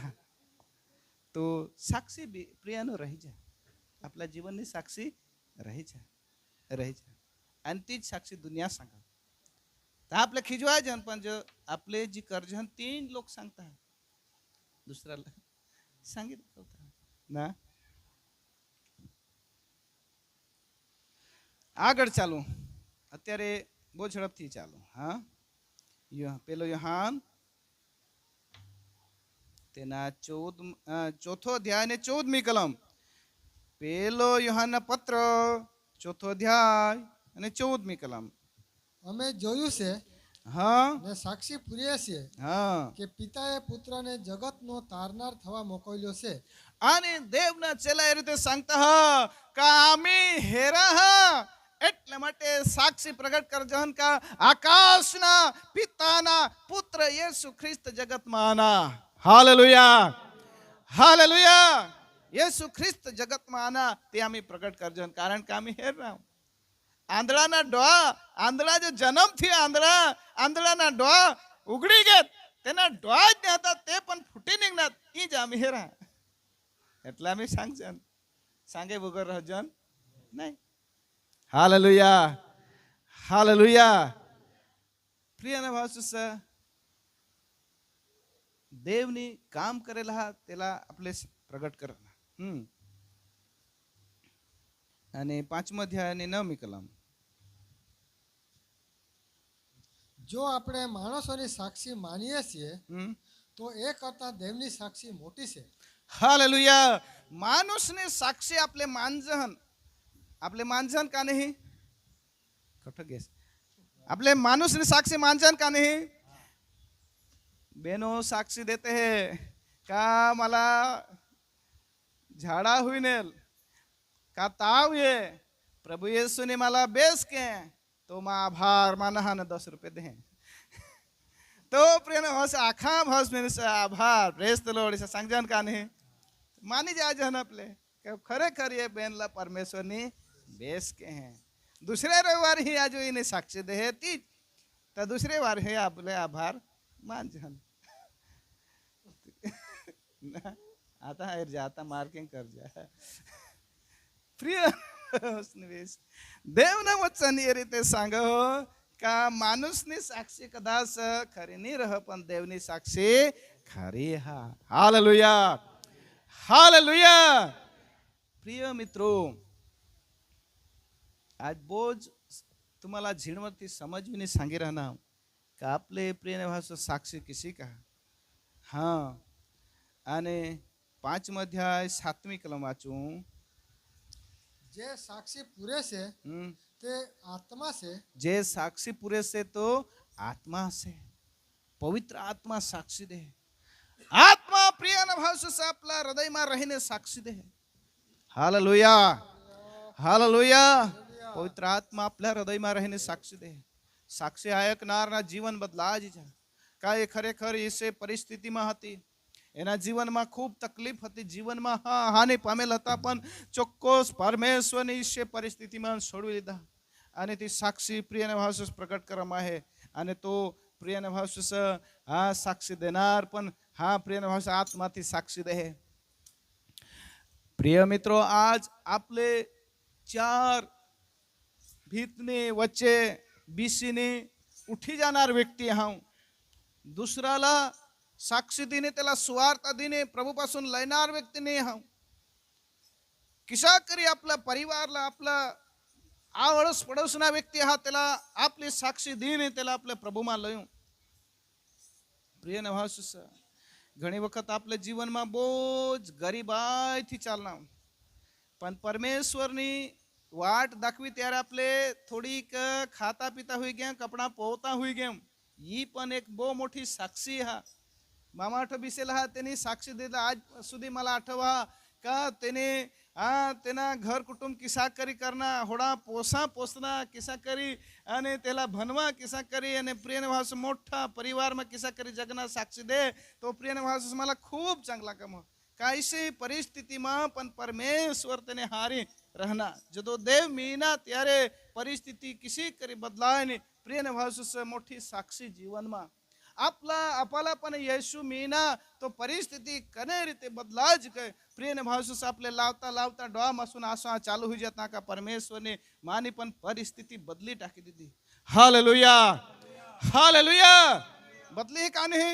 तो साक्षी भी प्रियानो रही जा. आपल्या जीवननी साक्षी रही जा, रही जा. आणि तीच साक्षी दुनिया सांगा. तर आपले खिजवाय जन पण जो आपले जी कर्जन 3 लोक सांगता दुसऱ्याला सांगितलं होतं ना. આગળ ચાલો, અત્યારે બહુ ઝડપથી ચાલો. હા, પેલો યોહાન તેના ચોથો અધ્યાય ને 14મી કલમ. પેલો યોહાનના પત્ર ચોથો અધ્યાય અને 14મી કલમ. અમે જોયું છે હા ને સાક્ષી પૂરીએ છીએ હા કે પિતાએ પુત્રને જગતનો તારનાર થવા મોકલ્યો છે. અને દેવના ચેલા એ રીતે सांगता हा का आम्ही हेरा हा એટલા માટે સાક્ષી પ્રગટ કરજન का આકાશના પિતાના પુત્ર યેસુ ખ્રિસ્ત જગતમાં આના. હાલેલુયા. હાલેલુયા. યેસુ ખ્રિસ્ત જગતમાં આના તે આम्ही પ્રગટ કરજન, કારણ કે આम्ही हेरना. આંધળાના ડોળા, આંધળા જો જન્મ થી આંધળાના ડોળા ઉગડી ગયા, તેના ડોળા જ ન હતા તે પણ ફૂટી નીકળ્યા, ઈ જ આम्ही हेरा. એટલે આम्ही सांगजन, सांगे વગર રહજન નહીં. हालेलुया. हालेलुया. प्रिय भाव देवनी काम करेला हा त्याला आपले प्रगट करणं. आणि 5मं अध्याय आणि 9મી કલમ. જો આપણે માણસોની સાક્ષી માનીએ છીએ તો એ કરતા દેવની સાક્ષી મોટી છે. हालेलुया. माणूसने साक्षी आपले मानजन का नाही, कठोर गेस आपले माणूसने साक्षी मानजन का नाही. बेनो साक्षी देते हैं का मला झाडा होईनेल का ताव ये प्रभु येशू ने मला बेस के तो मा आभार मानहा न 10 रुपये दे. तो प्रिय हस आखा हस मेरे से आभार प्रेस द लॉर्ड से सांगजन का नहीं. मानी जा जन आपले खरे खरे बेनला परमेश्वरनी बेस के हैं. दुसरे रविवार ही आज इन्हें साक्षी दे ती तर दुसरे वार हे आपले आभार मान जन. आता है जाता मार्किंग कर जा. प्रिय देवना वचन ये रीते सांग का माणूसनी साक्षी कदाच खरी नाही रह पण देवनी साक्षी खरी हा. हालेलुया. हालेलुया. प्रिय मित्रो, आज बोज तुम्हाला झिणवरती समजविने सांगे राहणार का आपले प्रिय भाषा साक्षी किसी का हाँ आणि 5 अध्याय 7મી कलम वाचूं जे साक्षी पूरे से ते आत्मा से, जे साक्षी पुरे से तो आत्मा से पवित्र आत्मा साक्षी दे आत्मा प्रिय भाषा आपला हृदयમાં રહીને સાક્ષી દે हालेलुया हालेलुया पवित्र आत्मा आपल्या हृदयમાં રહીને સાક્ષી દે સાક્ષી આયકનારના જીવન બદલાઈ જાય કાય ખરેખર ઈસે પરિસ્થિતિમાં હતી એના જીવનમાં ખૂબ તકલીફ હતી જીવનમાં હાનિ પામેલ હતા પણ ચોક્કસ પરમેશ્વરની ઈસે પરિસ્થિતિમાં છોડવી લીધા અને તે સાક્ષી પ્રિયના ભાષા પ્રગટ કરવામાં आहे અને તો પ્રિયના ભાષા હા સાક્ષી દેનાર પણ હા પ્રિયના ભાષા આત્માથી સાક્ષી દે प्रिय मित्रों आज आपले 4 भीतने वच्चे बीसीने उठी जाणार व्यक्ती हा दुसऱ्याला साक्षी देणे त्याला सुवार्ता देणे प्रभूपासून लयणार व्यक्ती नाही हा किशा करी आपल्या परिवारला आपला आवडस पडोसना व्यक्ती हा त्याला आपली साक्षी देणे त्याला आपल्या प्रभुमा लयूं प्रिय नभास घणी वखत आपल्या जीवનમાં બોજ ગરીબાઈથી ચાલના પણ પરમેશ્વરની વાટ દાખવી ત્યારે આપણે થોડીક ખાતા પીતા હોઈ ગયા કપડા પોતા હોઈ ગયા ઈ પણ એક બહુ મોટી સાક્ષી હા મામા આઠ બીસેલા હા તેની સાક્ષી દેતા આજ સુધી मला आठवा का તેને તેના ઘર કુટુંબ કિસ્સા કરી કરના હોડા પોસા પોસના કિસ્સા કરી અને તેલા ભણવા કિસ્સા કરી અને પ્રિયને ભાષા મોઠા પરિવારમાં કિસ્સા કરી જગના સાક્ષી દે તો પ્રિયને ભાષા मला खूप चांगला कम काहीशी परिस्थितीમાં પણ પરમેશ્વર તેને હારી रहना जदो देव मीना ત્યારે परिस्थिती किसी करी बदलाय नहीं प्रियने भाषा मोठी साक्षी जीवનમાં आपला अपाला पण येशू मीना तो परिस्थिती कने रीते बदलाज गए प्रिय भाषा आपले लावता लावता डोळा मासून आसवा चालू हो जाता का परमेश्वर ने मानी पण परिस्थिती बदली टाकी दीदी हालेलुया हालेलुया बदली का नहीं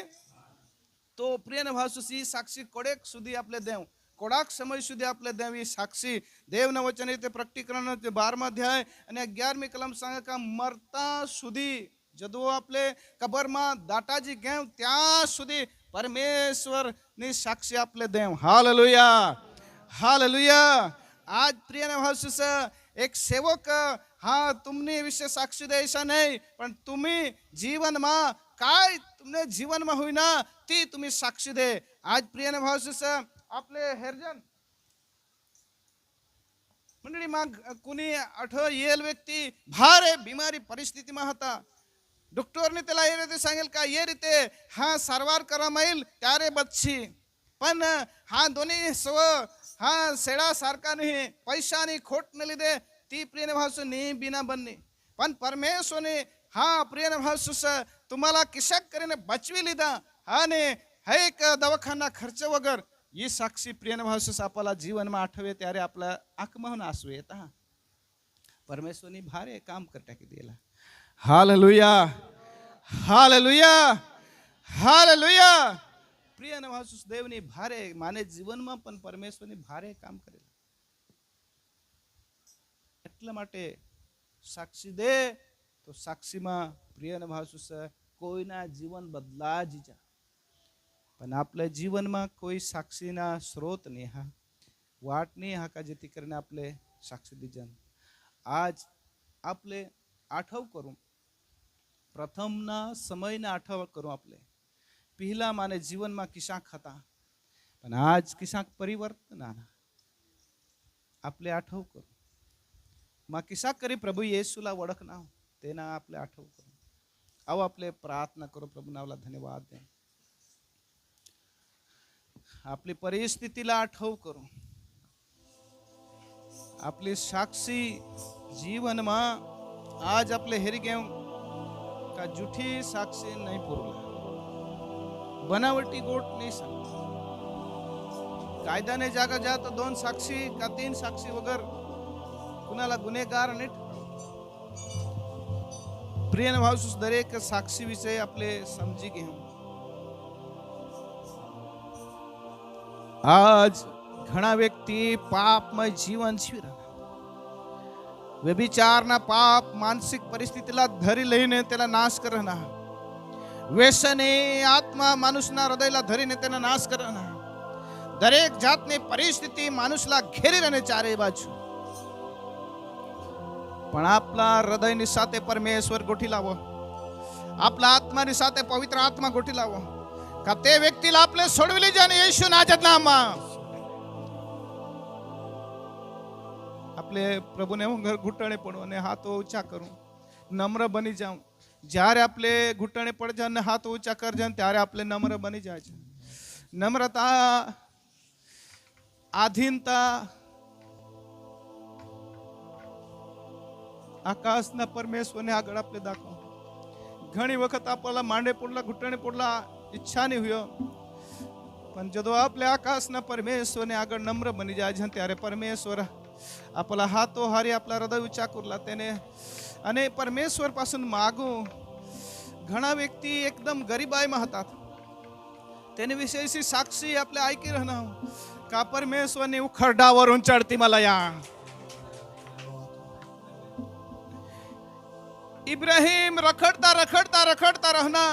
तो प्रिय भाषा साक्षी कोडेक सुधी आपले देव कोडाक समय सुधी आपले देव ही साक्षी देव न वचन ते प्रकटीकरण 12 अध्याय અને 11મી कलम सांगे का मरता सुधी जदो आपले कबरमा दाटाजी गेम त्या सुधी परमेश्वर ની साक्षी आपले देव हालेलुया हालेलुया आज प्रिय भाषा एक सेवक हाँ तुमने विषय साक्षी द्यायचा नाही पण तुम्ही जीवन मा काय तुमने जीवन मा होईना ती तुम्ही साक्षी दे आज प्रिय भाषा आपले हेरजन मंडळी मग कुणी आठ येल व्यक्ती भारे बिमारी परिस्थिती मा होता डॉक्टरने त्याला ये रीते सांगेल का ये रीते हा सारवार करा येईल त्यारे बच्ची पण हा दोन्ही स्व हा सेडा सारखा नाही पैसा नाही खोट न लिदे ती प्रिय भाषा नाही बिना बननी पण परमेश्वरने हा प्रिय भाषा तुम्हाला किशक करीने बचवी लिदा हा ने एक दवाखाना खर्च वगर ही साक्षी प्रिय भाषा आपला जीवन में आठवे त्यारे आपला आकमहन आसू येता परमेश्वरनी भारे काम कर टाकी दिला हालेलुया हालेलुया हालेलुया प्रिय भाषा देवनी भारे माने जीवन में पण परमेश्वरनी भारे काम करेला એટલા માટે સાક્ષી દે તો સાક્ષીમાં પ્રિય ભાષા કોઈના જીવન બદલા જ જાય पण आपल्या जीवनमा कोई साक्षीना स्रोत नहीं हा वाट नहीं हा का जेती करने आपले साक्षी दिजन आज आपले आठव करू प्रथम ना समय ना आठव करू आपले पहला माने जीवन में किसा खाता पण आज किसा परिवर्तन आना आपले आठव करू मा किसा करी प्रभु येशूला ओळखना तेना आपले आठव करू आओ आपले प्रार्थना करू प्रभु नावला धन्यवाद दे आपली परिस्थितीला आठव करू आपली साक्षी जीवन मा आज आपले हेरी घेऊ का जुठी साक्षी नहीं पुरला बनावटी गोट नहीं सांग कायद्याने जागा जा तो 2 साक्षी का 3 साक्षी वगर कुणाला गुन्हेगार नहीं प्रिय भावसूस दरेक साक्षी विषय आपले समजी घेऊ आज घणा व्यक्ति पापमय जीवन जीवी रहा व्यभिचारना पाप मानसिक परिस्थितीला धरी लईने त्याला नाश करणा, व्यसने आत्मा माणूसना हृदयला धरीने त्याला नाश करणा, दरेक जातने परिस्थिती माणूसला घेरी रहने चारे बाजू, पण आपला हृदयની સાથે પરમેશ્વર ગોઠી લાવો, आपला आत्माની સાથે પવિત્ર આત્મા ગોઠી લાવો, का તે વ્યક્તિला आपले सोडविले जाणे येशू नाजत नामा. आपले प्रभुने घुटणे पडो અને હાથો ઊંચા કરું, નમ્ર બની જાઉં. જ્યારે આપણે ઘૂંટણે પડ જાય અને હાથ ઊંચા કર જાય ત્યારે આપણે નમ્ર બની જાય છે. નમ્રતા, આધીનતા આકાશના પરમેશ્વરને આગળ આપણે દાખવો. ઘણી વખત આપણા માંડે પડલા ઘૂંટણે પડલા ઈચ્છા નહીં હોય, પણ ਜਦੋਂ આપણે આકાશના પરમેશ્વરને આગળ નમ્ર બની જાય છે ત્યારે પરમેશ્વર आपला हातो हारी आपला हृदय ऊंचा करला त्याने आणि परमेश्वर पासून मागू. घणा व्यक्ती एकदम गरीबाईમાં હતા, તેને વિશેષી સાક્ષી આપણે ऐकी रहना का परमेश्वरने उखरडावरून चढती मला या. इब्राहिम रखडता रखडता रखडता रहना,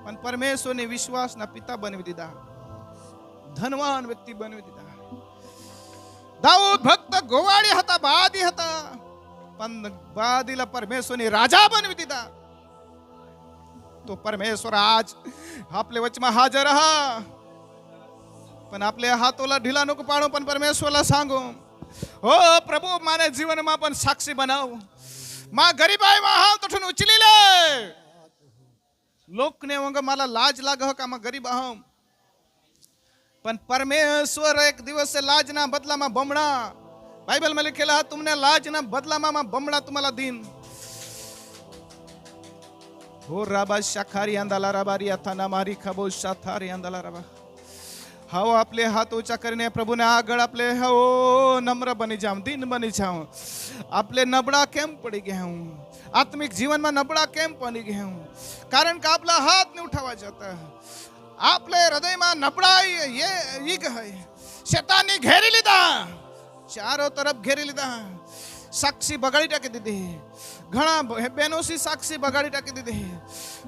पण परमेश्वरने विश्वासना पिता बनवी દીધા, धनवान व्यक्ती बनवी દીધા. दाऊद भक्त गोवाडी હતા, बादी હતા, पण बादीला परमेश्वरने राजा बनवी દીધા. तो परमेश्वर आज आपले वचमा हाजर हा, पण आपल्या हातोला ढिला नको पाडू, पण परमेश्वरला सांगू, हो प्रभू माने जीवनमा पण साक्षी बनाव. मा गरीबाईમાં हाव तठून उचलीले, लोकने वंग मला लाज लाग का मा गरीब आहो, पण परमेश्वर एक दिवस से लाज ना बदला मा बमणा. बाइबल में लिखेला तुमने लाज ना बदला मा बमणा तुम्हाला दिन. हो राबा शाखारी अंदाला राबारी अथाना मारी खबो शाथारी अंदाला राबा. हाव आपले हाथ ऊंचा करने प्रभु ने આગળ आपले हो नम्र बनी जाऊं, दिन बनी जाऊं. आपले नबळा केम पड़ी गए हूं, आत्मिक जीवन में नबळा केम बनी गए हूं, कारण का आपला हाथ नहीं उठावा जाता. आपले हृदयમાં નબળાઈ ઈગ है, શેતાની घेरी લીધા, ચારો તરફ घेरी લીધા, સાક્ષી બગાડી टाकी દીધી. ઘણા બહેનોસી સાક્ષી બગાડી टाकी દીધી,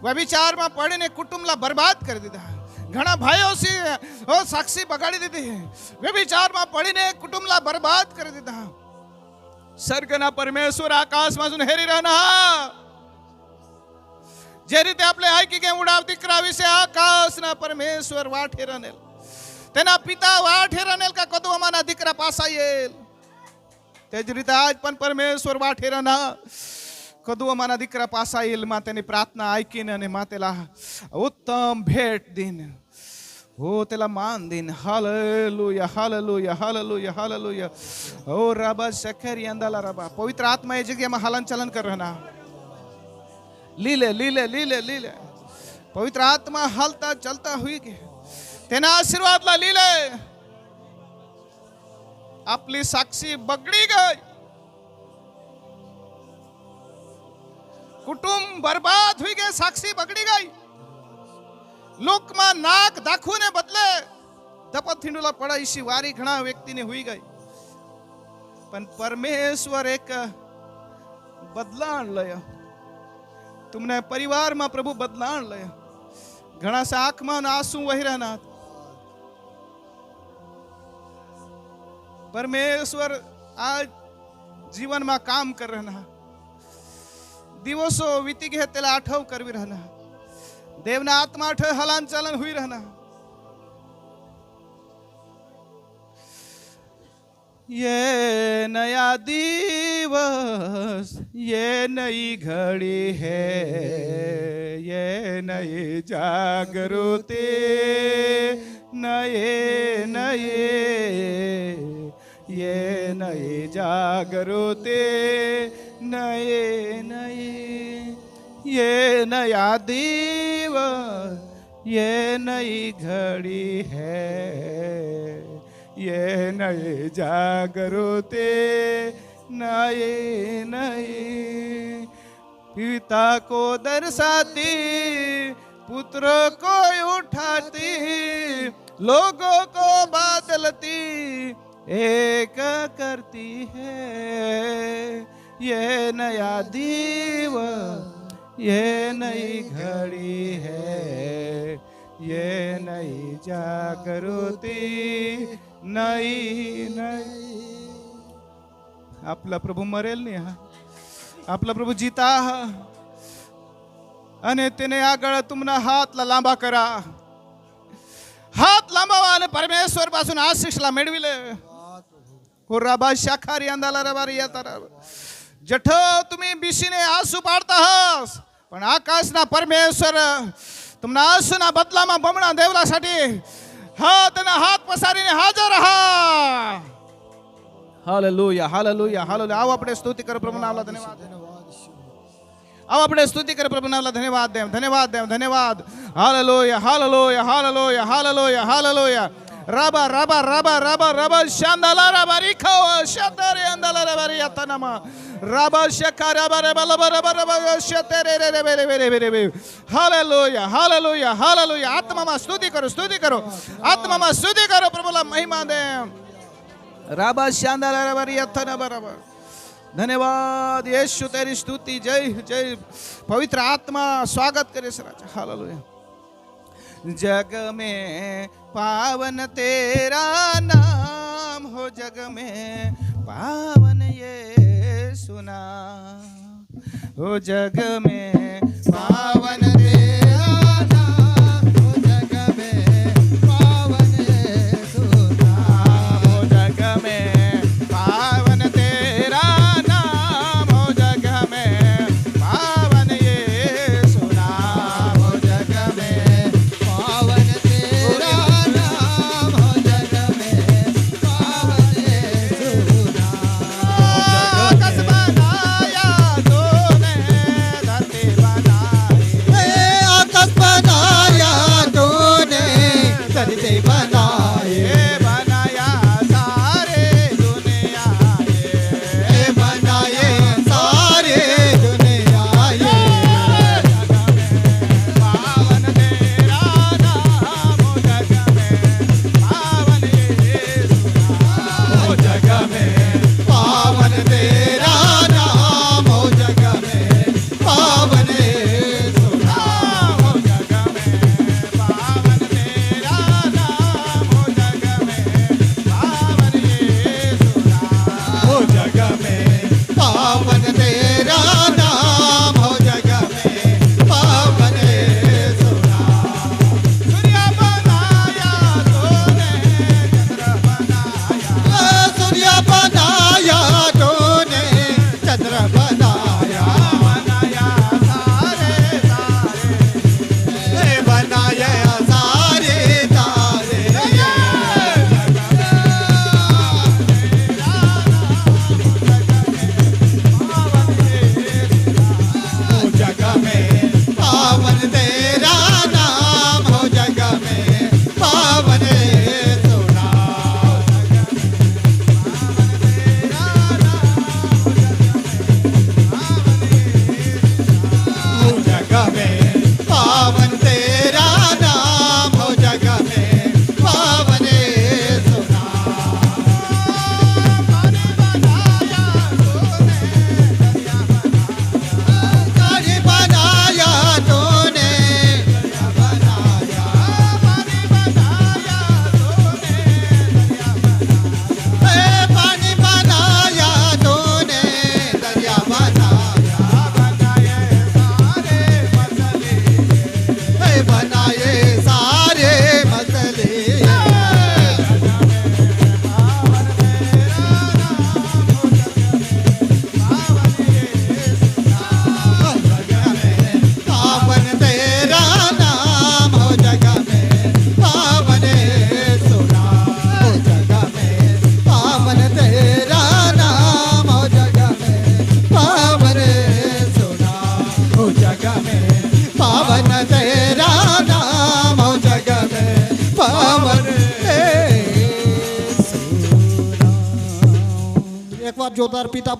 વ્યભિચારમાં પડીને કુટુંબલા બરબાદ કરી દીધા. ઘણા ભાઈઓસી સાક્ષી બગાડી દીધી, વ્યભિચારમાં પડીને કુટુંબલા બરબાદ કરી દીધા. સ્વર્ગના પરમેશ્વર આકાશમાં સુન હેરી રહેના, જે રીતે આપણે આઈકી કે ઉડાવ દીકરા વિશે આકાશના પરમેશ્વર વાઠે રનેલ, તેના પિતા વાઠે રનેલ का કદુ અમાના દીકરા પાસાયેલ, તે જ રીતે આજ પણ પરમેશ્વર વાઠે રના કદુ અમાના દીકરા પાસાયેલ. માં તેની પ્રાર્થના આઈકીને અને માં તેલા ઉત્તમ ભેટ દીન, हो तेला मान दिन. Hallelujah hallelujah hallelujah hallelujah. ओ राबा शखरी अंदाला राबा. पवित्र आत्मा ये जगह में हलन चलन कर रहना, लीले लीले लीले लीले. पवित्र आत्मा हलता चलता हुई के तेना आशीर्वादला लीले. आपली साक्षी बगड़ी गई, कुटुंब बर्बाद हुई गए, साक्षी बगड़ी गई. लोकમાં નાક દાખુને બદલે ધપત થીંડુલા પડા ઈશી વારી ઘણા વ્યક્તિને હુઈ ગઈ, પણ પરમેશ્વર એક બદલાણ લય. तुमने परिवार में प्रभु बदलाण ले. घना से आंख में आंसू वही रहना. परमेश्वर आज जीवन में काम कर रहना, दिवसों वीती गए तेला आठव करवी रहना, देवना आत्मा आठ हलन चलन हुई रहना. ये नया दिवस, ये नई घड़ी है, ये नई जागृति, नए नए, ये नई जागृति, नए नए. ये नया दिवस, ये नई घड़ी है, ये नए जागृति, नए नए. पिता को दर्शाती, पुत्र को उठाती, लोगों को बदलती एक करती है. ये नया दीव, ये नई घड़ी है, ये नई जागृती, नई नई. आपला प्रभू मरेल नाही हा, आपला प्रभू जीता हा. અને તેને આગળ तुमना हातला लांबा करा, हात लांबावा आणि परमेश्वर पासून आशिषला मिळविले. कोराबा शाखारी अंदाला रबारी येतारा. जठ तुम्ही बिशीने आसू पाडता आहास, पण आकाशना परमेश्वर तुमना आसूना बदलामा बमणा देवलासाठी हात पसारीने हाजर आहा. Hallelujah hallelujah hallelujah. आओ આપણે स्तुति कर प्रभु नामला धन्यवाद. आओ આપણે स्तुति कर प्रभु नामला धन्यवाद देव धन्यवाद देव धन्यवाद. Hallelujah hallelujah hallelujah hallelujah hallelujah. रबा रबा रबा रबा रबा शांदाला रबा रिखो शतरे अंदाला रबा रियातनमा रबा शकारा रबा रबा रबा रबा शतरे रे रे रे रे रे. Hallelujah hallelujah hallelujah. आत्मा स्तुति करो आत्मा में स्तुति करो प्रभुला महिमा दे. रबा शांदाला रबा रियातना बराबर. धन्यवाद यीशु तेरी स्तुति. जय जय पवित्र आत्मा स्वागत करे सर. हालेलुया. जग में पावन तेरा नाम हो, जग में पावन ये सुना हो, जग में पावन तेरा नाम हो, जग में पावन ये सुना हो, जग में पावन तेरा नाम हो, जग में पावन ये सुना हो, जग में पावन तेरा नाम हो, जग में पावन ये सुना. आकाश बनाया तूने, धरती बनाई, आकाश बनाया तूने, धरती बनाए, बनाया सारे दुनिया ये, बनाए सारे दुनिया ये. पावन तेरा नाम हो, जग में पावन ये सुना हो, जग में पावन तेरा नाम हो, जग में पावन ये सुना. हो, जग में पावन तेरा नाम हो, जग में पावन ये सुना. हो, जग में पावन तेरा नाम हो, जग में पावन ये सुना. सूर्य बनाया तूने, चंद्र बनाया, सूर्य बनाया तूने, चंद्र बनाया, बनाया सारे तारे, बनाया सारे तारे. हो, जग में पावन तेरा नाम हो, जग में पावन ये सुना. हो, जग में पावन तेरा नाम हो, जग में पावन ये सुना. पानी बनाया तूने, बनाया, पानी बनाया तूने, दरिया बनाया, बनाए सारे मसले. पावन तेरा नाम हो, जग में पावन ये सुना. हो, जग में पावन तेरा नाम हो, जग में पावन ये सुना. हो, जग में पावन तेरा नाम हो, जग में पावन ये सुना. एक बार जोरदार पिता